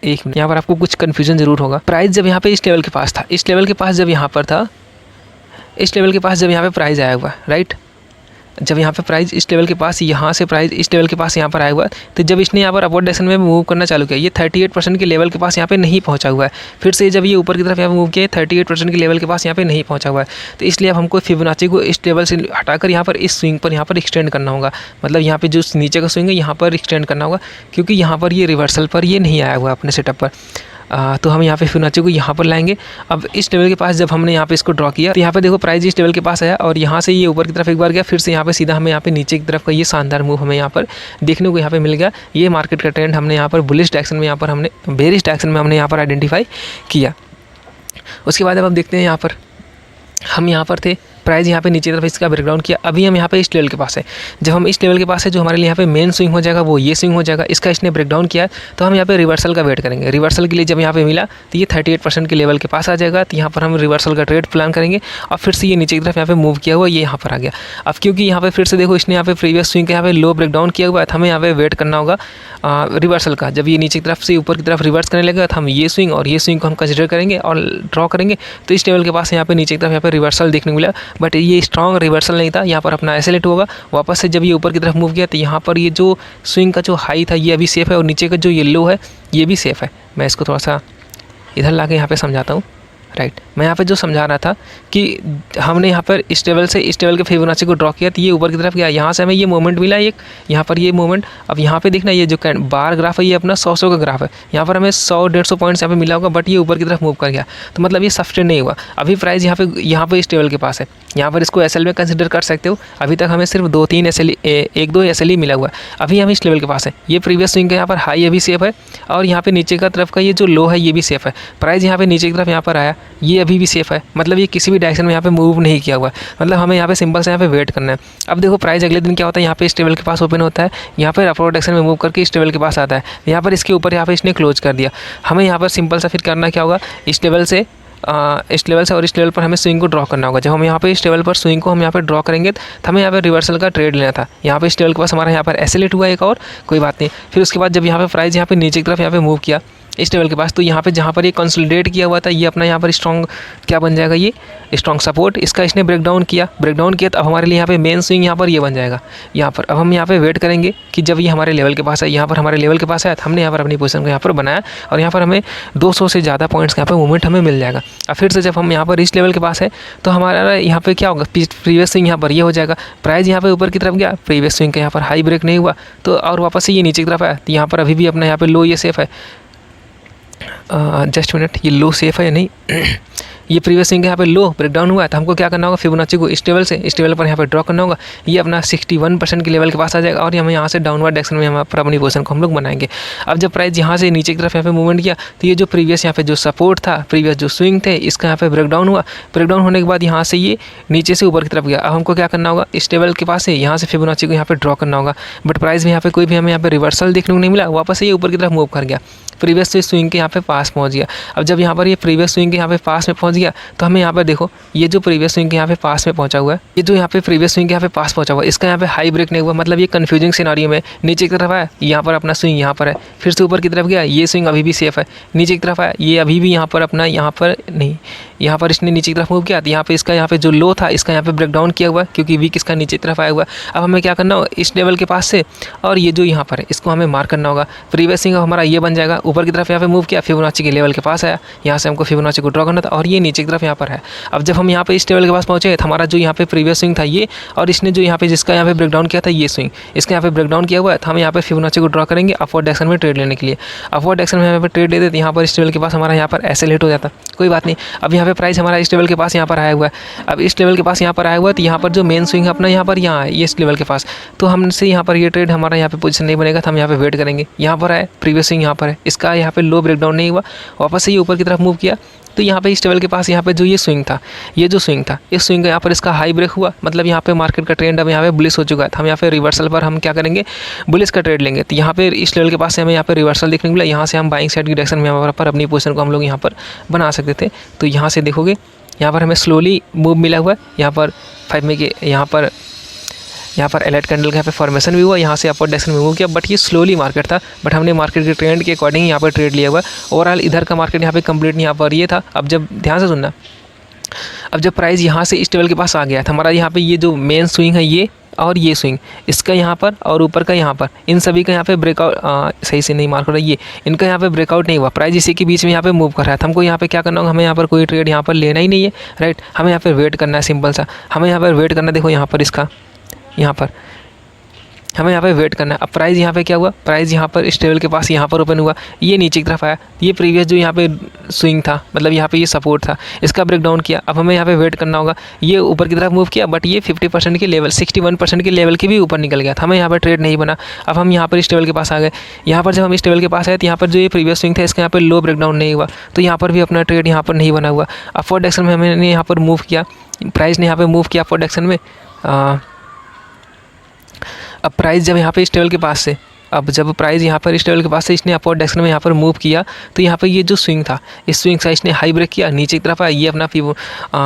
एक मिनट, यहाँ पर आपको कुछ कन्फ्यूजन ज़रूर होगा। प्राइस जब यहाँ पे इस लेवल के पास था, इस लेवल के पास जब यहाँ पर था, इस लेवल के पास जब यहाँ पे प्राइस आया हुआ, राइट, जब यहाँ पे प्राइस इस लेवल के पास, यहाँ से प्राइस इस लेवल के पास यहाँ पर आया हुआ, तो जब इसने यहाँ पर अपवर्ड डायरेक्शन में मूव करना चालू किया, ये 38% के लेवल के पास यहाँ पे नहीं पहुँचा हुआ है। फिर से जब ये ऊपर की तरफ यहाँ पे मूव किया, 38% के लेवल के पास यहाँ पे नहीं पहुँचा हुआ है। तो इसलिए अब हमको फिबोनाची को इस लेवल से हटाकर यहाँ पर इस स्विंग पर यहाँ पर एक्सटेंड करना होगा। मतलब यहाँ पे जो नीचे का स्विंग है यहाँ पर एक्सटेंड करना होगा, क्योंकि यहाँ पर ये रिवर्सल पर ये नहीं आया हुआ अपने सेटअप पर। तो हम यहाँ पे फिबोनाची को यहाँ पर लाएंगे। अब इस लेवल के पास जब हमने यहाँ पे इसको ड्रॉ किया, तो यहाँ पे देखो प्राइस इस लेवल के पास आया और यहाँ से ये ऊपर की तरफ एक बार गया, फिर से यहाँ पे सीधा हमें यहाँ पे नीचे की तरफ का ये शानदार मूव हमें यहाँ पर देखने को यहाँ पे मिल गया। ये मार्केट का ट्रेंड हमने यहाँ पर बुलिश डायरेक्शन में, यहाँ पर हमने बेरिश डायरेक्शन में हमने यहाँ पर आइडेंटिफाई किया। उसके बाद अब देखते हैं, यहाँ पर हम यहाँ पर थे, प्राइस यहाँ पे नीचे तरफ इसका ब्रेकडाउन किया। अभी हम यहाँ पे इस लेवल के पास है, जब हम इस लेवल के पास है, जो हमारे लिए यहाँ पे मेन स्विंग हो जाएगा वो ये स्विंग हो जाएगा। इसका इसने ब्रेकडाउन किया, तो हम यहाँ पे रिवर्सल का वेट करेंगे। रिवर्सल के लिए जब यहाँ पे मिला तो ये 38% के लेवल के पास आ जाएगा, तो यहाँ पर हम रिवर्सल का ट्रेड प्लान करेंगे। और फिर से ये नीचे की तरफ यहाँ पे मूव किया हुआ, ये यहाँ पर आ गया। अब क्योंकि यहाँ पे फिर से देखो, इसने यहाँ पे प्रीवियस स्विंग का यहाँ पे लो ब्रेकडाउन किया हुआ है, हमें यहाँ पे वेट करना होगा रिवर्सल का। जब ये नीचे की तरफ से ऊपर की तरफ रिवर्स करने लगेगा, तो हम ये स्विंग और ये स्विंग को हम कंसिडर करेंगे और ड्रॉ करेंगे। तो इस लेवल के पास यहाँ पे नीचे की तरफ यहाँ पे रिवर्सल देखने को मिला, बट ये स्ट्रॉन्ग रिवर्सल नहीं था। यहाँ पर अपना एसएल होगा, वापस से जब ये ऊपर की तरफ मूव किया, तो यहाँ पर ये जो स्विंग का जो हाई था ये अभी सेफ है, और नीचे का जो ये लो है ये भी सेफ है। मैं इसको थोड़ा सा इधर ला के यहाँ पे समझाता हूँ, राइट। मैं यहाँ पे जो समझा रहा था कि हमने यहाँ पर इस लेवल से इस लेवल के फिबोनाची को ड्रॉ किया, तो ये ऊपर की तरफ गया, यहाँ से हमें ये मोमेंट मिला एक, यहाँ पर ये मोमेंट। अब यहाँ पे देखना, ये जो बार ग्राफ है ये अपना 100 का ग्राफ है, यहाँ पर हमें 100-150 पॉइंट्स यहाँ पे मिला होगा, बट ये ऊपर की तरफ मूव कर गया, तो मतलब ये सस्टेन नहीं हुआ। अभी प्राइस यहाँ पे इस लेवल के पास है, यहाँ पर इसको एसएल में कंसिडर कर सकते हो। अभी तक हमें सिर्फ 2-3 एसएल, 1-2 एसएल ही मिला हुआ है। अभी हम इस लेवल के पास है, ये प्रीवियस स्विंग का यहाँ पर हाई अभी सेफ है, और यहाँ पे नीचे का तरफ का ये जो लो है ये भी सेफ है। प्राइस यहाँ पे नीचे की तरफ यहाँ पर आया, ये अभी भी सेफ है, मतलब ये किसी भी डायरेक्शन में यहाँ पे मूव नहीं किया हुआ है। मतलब हमें यहाँ पे सिंपल से यहाँ पे वेट करना है। अब देखो प्राइस अगले दिन क्या होता है, यहाँ पे इस लेवल के पास ओपन होता है, यहाँ पर अपवर्ड डायरेक्शन में मूव करके इस लेवल के पास आता है, यहाँ पर इसके ऊपर यहाँ पे इसने क्लोज कर दिया। हमें यहाँ पर सिंपल सा फिर करना क्या होगा, इस लेवल से और इस लेवल पर हमें स्विंग को ड्रॉ करना होगा। जब हम यहाँ पे इस लेवल पर स्विंग को हम यहाँ पे ड्रॉ करेंगे, तो हमें यहाँ पे रिवर्सल का ट्रेड लेना था। यहाँ पे इस लेवल के पास हमारा यहाँ पर एसएलेट हुआ एक, और कोई बात नहीं। फिर उसके बाद जब यहाँ पे प्राइस यहाँ पे नीचे की तरफ यहाँ पे मूव किया इस लेवल के पास, तो यहाँ पे जहाँ पर ये कंसोलिडेट किया हुआ था, ये अपना यहाँ पर स्ट्रॉन्ग क्या बन जाएगा, ये स्ट्रॉन्ग सपोर्ट। इसका इसने ब्रेकडाउन किया तो अब हमारे लिए यहाँ पे मेन स्विंग यहाँ पर ये बन जाएगा। यहाँ पर अब हम यहाँ पे वेट करेंगे कि जब ये हमारे लेवल के पास है, यहाँ पर हमारे लेवल के पास आया, तो हमने यहाँ पर अपनी पोजीशन को यहाँ पर बनाया, और यहाँ पर हमें 200 से ज़्यादा पॉइंट्स यहाँ पर मूवमेंट हमें मिल जाएगा। अब फिर से जब हम यहाँ पर इस लेवल के पास है, तो हमारा यहाँ पे क्या होगा, प्रीवियस स्विंग यहाँ पर ये हो जाएगा। प्राइस यहाँ पे ऊपर की तरफ गया, प्रीवियस स्विंग का यहाँ पर हाई ब्रेक नहीं हुआ, तो और वापस से ये नीचे की तरफ आया, तो यहाँ पर अभी भी अपना यहाँ पे लो ये सेफ है। जस्ट मिनट, ये लो सेफ है या नहीं ये प्रीवियस स्विंग यहाँ पे लो ब्रेकडाउन हुआ है, तो हमको क्या करना होगा, फिबोनाची को इस लेवल पर यहाँ पे ड्रॉ करना होगा। ये अपना 61% के लेवल के पास आ जाएगा, और हम यहाँ से डाउनवर्ड डायरेक्शन में यहाँ पर अपनी पोजीशन को हम लोग बनाएंगे। अब जब प्राइस यहाँ से नीचे की तरफ यहाँ पे मूवमेंट किया, तो ये जो प्रीवियस यहाँ पे जो सपोर्ट था, प्रीवियस जो स्विंग थे, इसका यहाँ पे ब्रेकडाउन हुआ। ब्रेकडाउन होने के बाद यहाँ से ये नीचे से ऊपर की तरफ गया। अब हमको क्या करना होगा, इस लेवल के पास है, यहाँ से फिबोनाची को यहाँ पे ड्रॉ करना होगा, बट प्राइस में यहाँ पे कोई भी हमें यहाँ पे रिवर्सल देखने को नहीं मिला, वापस से ये ऊपर की तरफ मूव कर गया। प्रीवियस स्विंग के यहाँ पे पास पहुँच गया। अब जब यहाँ पर ये प्रीवियस स्विंग के यहाँ पे पास में पहुँच गया तो हमें यहाँ पर देखो ये जो प्रीवियस स्विंग के यहाँ पे पास में पहुँचा हुआ है, ये जो यहाँ पे प्रीवियस स्विंग के यहाँ पे पास पहुँचा हुआ है, इसका यहाँ पे हाई ब्रेक नहीं हुआ, मतलब ये कन्फ्यूजिंग सिनारियो में नीचे की तरफ आया, यहाँ पर अपना स्विंग यहाँ पर है, फिर से ऊपर की तरफ गया, ये स्विंग अभी भी सेफ है, नीचे की तरफ आया, ये अभी भी यहाँ पर अपना यहाँ पर नहीं, यहाँ पर इसने नीचे की तरफ मूव किया तो यहाँ पे इसका यहाँ पे जो लो था इसका यहाँ पे ब्रेक डाउन किया हुआ है क्योंकि वीक इसका नीचे की तरफ आया हुआ है। अब हमें क्या करना होगा, इस लेवल के पास से और ये जो यहाँ पर है इसको हमें मार्क करना होगा। प्रीवियस स्विंग हमारा ये बन जाएगा, ऊपर की तरफ यहाँ पे मूव किया, फिबोनाची के लेवल के पास आया, यहाँ से हमको फिबोनाची को ड्रॉ करना था और ये नीचे की तरफ यहाँ पर है। अब जब हम यहाँ पे इस लेवल के पास पहुँचे तो हमारा जो यहाँ पे प्रीवियस स्विंग था ये, और इसने जो यहाँ पे जिसका यहाँ पे ब्रेक डाउन किया था ये स्विंग, इसका यहाँ पे ब्रेक डाउन किया हुआ है, तो हम यहाँ पे फिबोनाची को ड्रॉ करेंगे अपवर्ड डायरेक्शन में ट्रेड लेने के लिए। अपवर्ड डायरेक्शन में यहाँ पे ट्रेड लेते तो यहाँ पर इस लेवल के पास हमारा यहाँ पर ऐसे लेट हो जाता, कोई बात नहीं। अब यहाँ पे प्राइस हमारा इस लेवल के पास यहाँ पर आया हुआ है, अब इस लेवल के पास यहाँ पर आया हुआ है तो यहाँ पर जो मेन स्विंग है अपना यहाँ पर यहाँ है, ये इस लेवल के पास, तो हमसे यहाँ पर ये ट्रेड हमारा यहाँ पे पोजीशन नहीं बनेगा, तो हम यहाँ पे वेट करेंगे। यहाँ पर है प्रीवियस स्विंग, यहाँ पर है, इसका यहाँ पे लो ब्रेक डाउन नहीं हुआ, वापस से ये ऊपर की तरफ मूव किया तो यहाँ पे इस लेवल के पास यहाँ पे जो ये स्विंग था, ये जो स्विंग था, इस स्विंग का यहाँ पर इसका हाई ब्रेक हुआ, मतलब यहाँ पे मार्केट का ट्रेंड अब यहाँ पे बुलिश हो चुका है। तो हम यहाँ पे रिवर्सल पर हम क्या करेंगे, बुलिश का ट्रेड लेंगे। तो यहाँ पे इस लेवल के पास से हमें यहाँ पे रिवर्सल देखने को मिला, यहाँ से हम बाइंग साइड की डायरेक्शन में यहाँ पर अपनी पोजीशन को हम लोग यहाँ पर बना सकते थे। तो यहाँ से देखोगे यहाँ पर हमें स्लोली मूव मिला हुआ है, यहाँ पर 5 में के यहाँ पर एलाइट कैंडल का यहाँ पे फॉर्मेशन भी हुआ, यहाँ से अपवर्ड डायरेक्शन में मूव किया, बट ये स्लोली मार्केट था, बट हमने मार्केट के ट्रेंड के अकॉर्डिंग यहाँ पर ट्रेड लिया हुआ। ओवरऑल इधर का मार्केट यहाँ पे कंप्लीट नहीं, यहाँ पर ये था। अब जब ध्यान से सुनना, अब जब प्राइस यहाँ से इस लेवल के पास आ गया था, हमारा यहाँ पे ये जो मेन स्विंग है ये और ये स्विंग, इसका यहाँ पर और ऊपर का यहाँ पर, इन सभी का यहाँ पे ब्रेकआउट सही से नहीं मार्क हो रहा है, ये इनका यहाँ पे ब्रेकआउट नहीं हुआ, प्राइस इसी के बीच में यहाँ पे मूव कर रहा है। तो हमको यहाँ पे क्या करना होगा, हमें यहाँ पर कोई ट्रेड यहाँ पर लेना ही नहीं है, राइट। हमें यहाँ पर वेट करना है, सिंपल सा हमें यहाँ पर वेट करना है। देखो यहाँ पर इसका यहाँ पर हमें यहाँ पे वेट करना है। अब प्राइस यहाँ पे क्या हुआ, प्राइस यहाँ पर इस लेवल के पास यहाँ पर ओपन हुआ, ये नीचे की तरफ आया, ये प्रीवियस जो यहाँ पे स्विंग था, मतलब यहाँ पे ये सपोर्ट था, इसका ब्रेक डाउन किया। अब हमें यहाँ पे वेट करना होगा, ये ऊपर की तरफ मूव किया, बट ये 50% के लेवल 61% के लेवल के भी ऊपर निकल गया था, हमें यहाँ पर ट्रेड नहीं बना। अब हम यहाँ पर इस लेवल के पास आ गए, यहाँ पर जब हम इस लेवल के पास आए तो यहाँ पर जो ये प्रीवियस स्विंग था इसका यहाँ पर लो ब्रेक डाउन नहीं हुआ, तो यहाँ पर भी अपना ट्रेड यहाँ पर नहीं बना हुआ। अपवर्ड डायरेक्शन में हमने यहाँ पर मूव किया, प्राइस ने यहाँ पर मूव किया अपवर्ड डायरेक्शन में। अब प्राइस जब यहाँ पे इस लेवल के पास से, अब जब प्राइस यहाँ पर इस लेवल के पास से इसने अपवर्ड डायरेक्शन में यहाँ पर मूव किया तो यहाँ पर ये जो स्विंग था, इस स्विंग से इसने हाई ब्रेक किया, नीचे की तरफ आया, ये अपना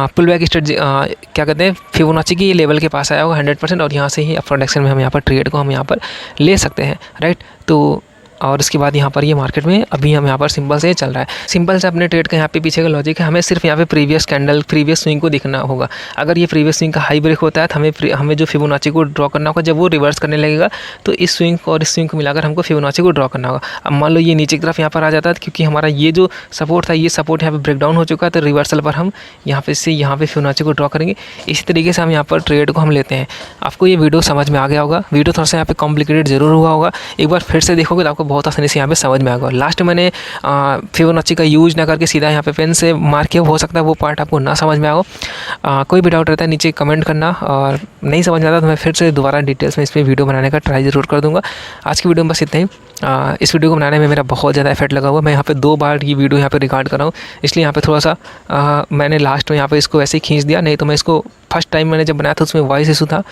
पुल बैक स्ट्रेटजी क्या कहते हैं फिबोनाची के ये लेवल के पास आया होगा 100%, और यहाँ से ही अपवर्ड डायरेक्शन में हम यहाँ पर ट्रेड को हम यहाँ पर ले सकते हैं, राइट। तो और इसके बाद यहाँ पर ये मार्केट में अभी हम यहाँ पर सिंपल से चल रहा है। सिंपल से अपने ट्रेड का यहाँ पे पीछे का लॉजिक है, हमें सिर्फ यहाँ पे प्रीवियस कैंडल प्रीवियस स्विंग को देखना होगा। अगर ये प्रीवियस स्विंग का हाई ब्रेक होता है तो हमें जो फिबोनाची को ड्रॉ करना होगा, जब वो रिवर्स करने लगेगा तो इस स्विंग को और इस स्विंग को मिलाकर हमको फिबोनाची को ड्रॉ करना होगा। अब मान लो ये नीचे की तरफ यहाँ पर आ जाता है क्योंकि हमारा ये जो सपोर्ट था, ये सपोर्ट यहाँ पर ब्रेक डाउन हो चुका है, तो रिवर्सल पर हम यहाँ पे से यहाँ पे फिबोनाची को ड्रॉ करेंगे। इसी तरीके से हम यहाँ पर ट्रेड को हम लेते हैं। आपको ये वीडियो समझ में आ गया होगा, वीडियो थोड़ा सा यहाँ पे कॉम्प्लिकेटेड जरूर हुआ होगा, एक बार फिर से देखोगे तो आपको बहुत आसानी से यहाँ पे समझ में आएगा। लास्ट मैंने फिबोनाची का यूज ना करके सीधा यहाँ पे पेन से मार किया, हो सकता है वो पार्ट आपको ना समझ में आए। कोई भी डाउट रहता है नीचे कमेंट करना, और नहीं समझ में आता तो मैं फिर से दोबारा डिटेल्स में इस पर वीडियो बनाने का ट्राई ज़रूर कर दूँगा। आज की वीडियो में बस इतना ही। इस वीडियो को बनाने में मेरा बहुत ज़्यादा एफर्ट लगा हुआ, मैं यहाँ पे 2 बार ये वीडियो यहाँ पे रिकॉर्ड कर रहा हूँ, इसलिए यहाँ पे थोड़ा सा मैंने लास्ट में यहाँ पे इसको ऐसे ही खींच दिया, नहीं तो मैं इसको फर्स्ट टाइम मैंने जब बनाया था उसमें वॉइस इशू था,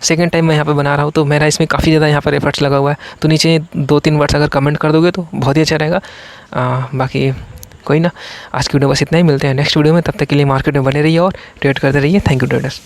सेकंड टाइम मैं यहाँ पे बना रहा हूँ तो मेरा इसमें काफ़ी ज़्यादा यहाँ पर एफर्ट्स लगा हुआ है। तो नीचे 2-3 वर्ड्स अगर कमेंट कर दोगे तो बहुत ही अच्छा रहेगा। बाकी कोई ना, आज की वीडियो बस इतना ही, मिलते हैं नेक्स्ट वीडियो में, तब तक के लिए मार्केट में बने रहिए और ट्रेड करते रहिए। Thank you traders.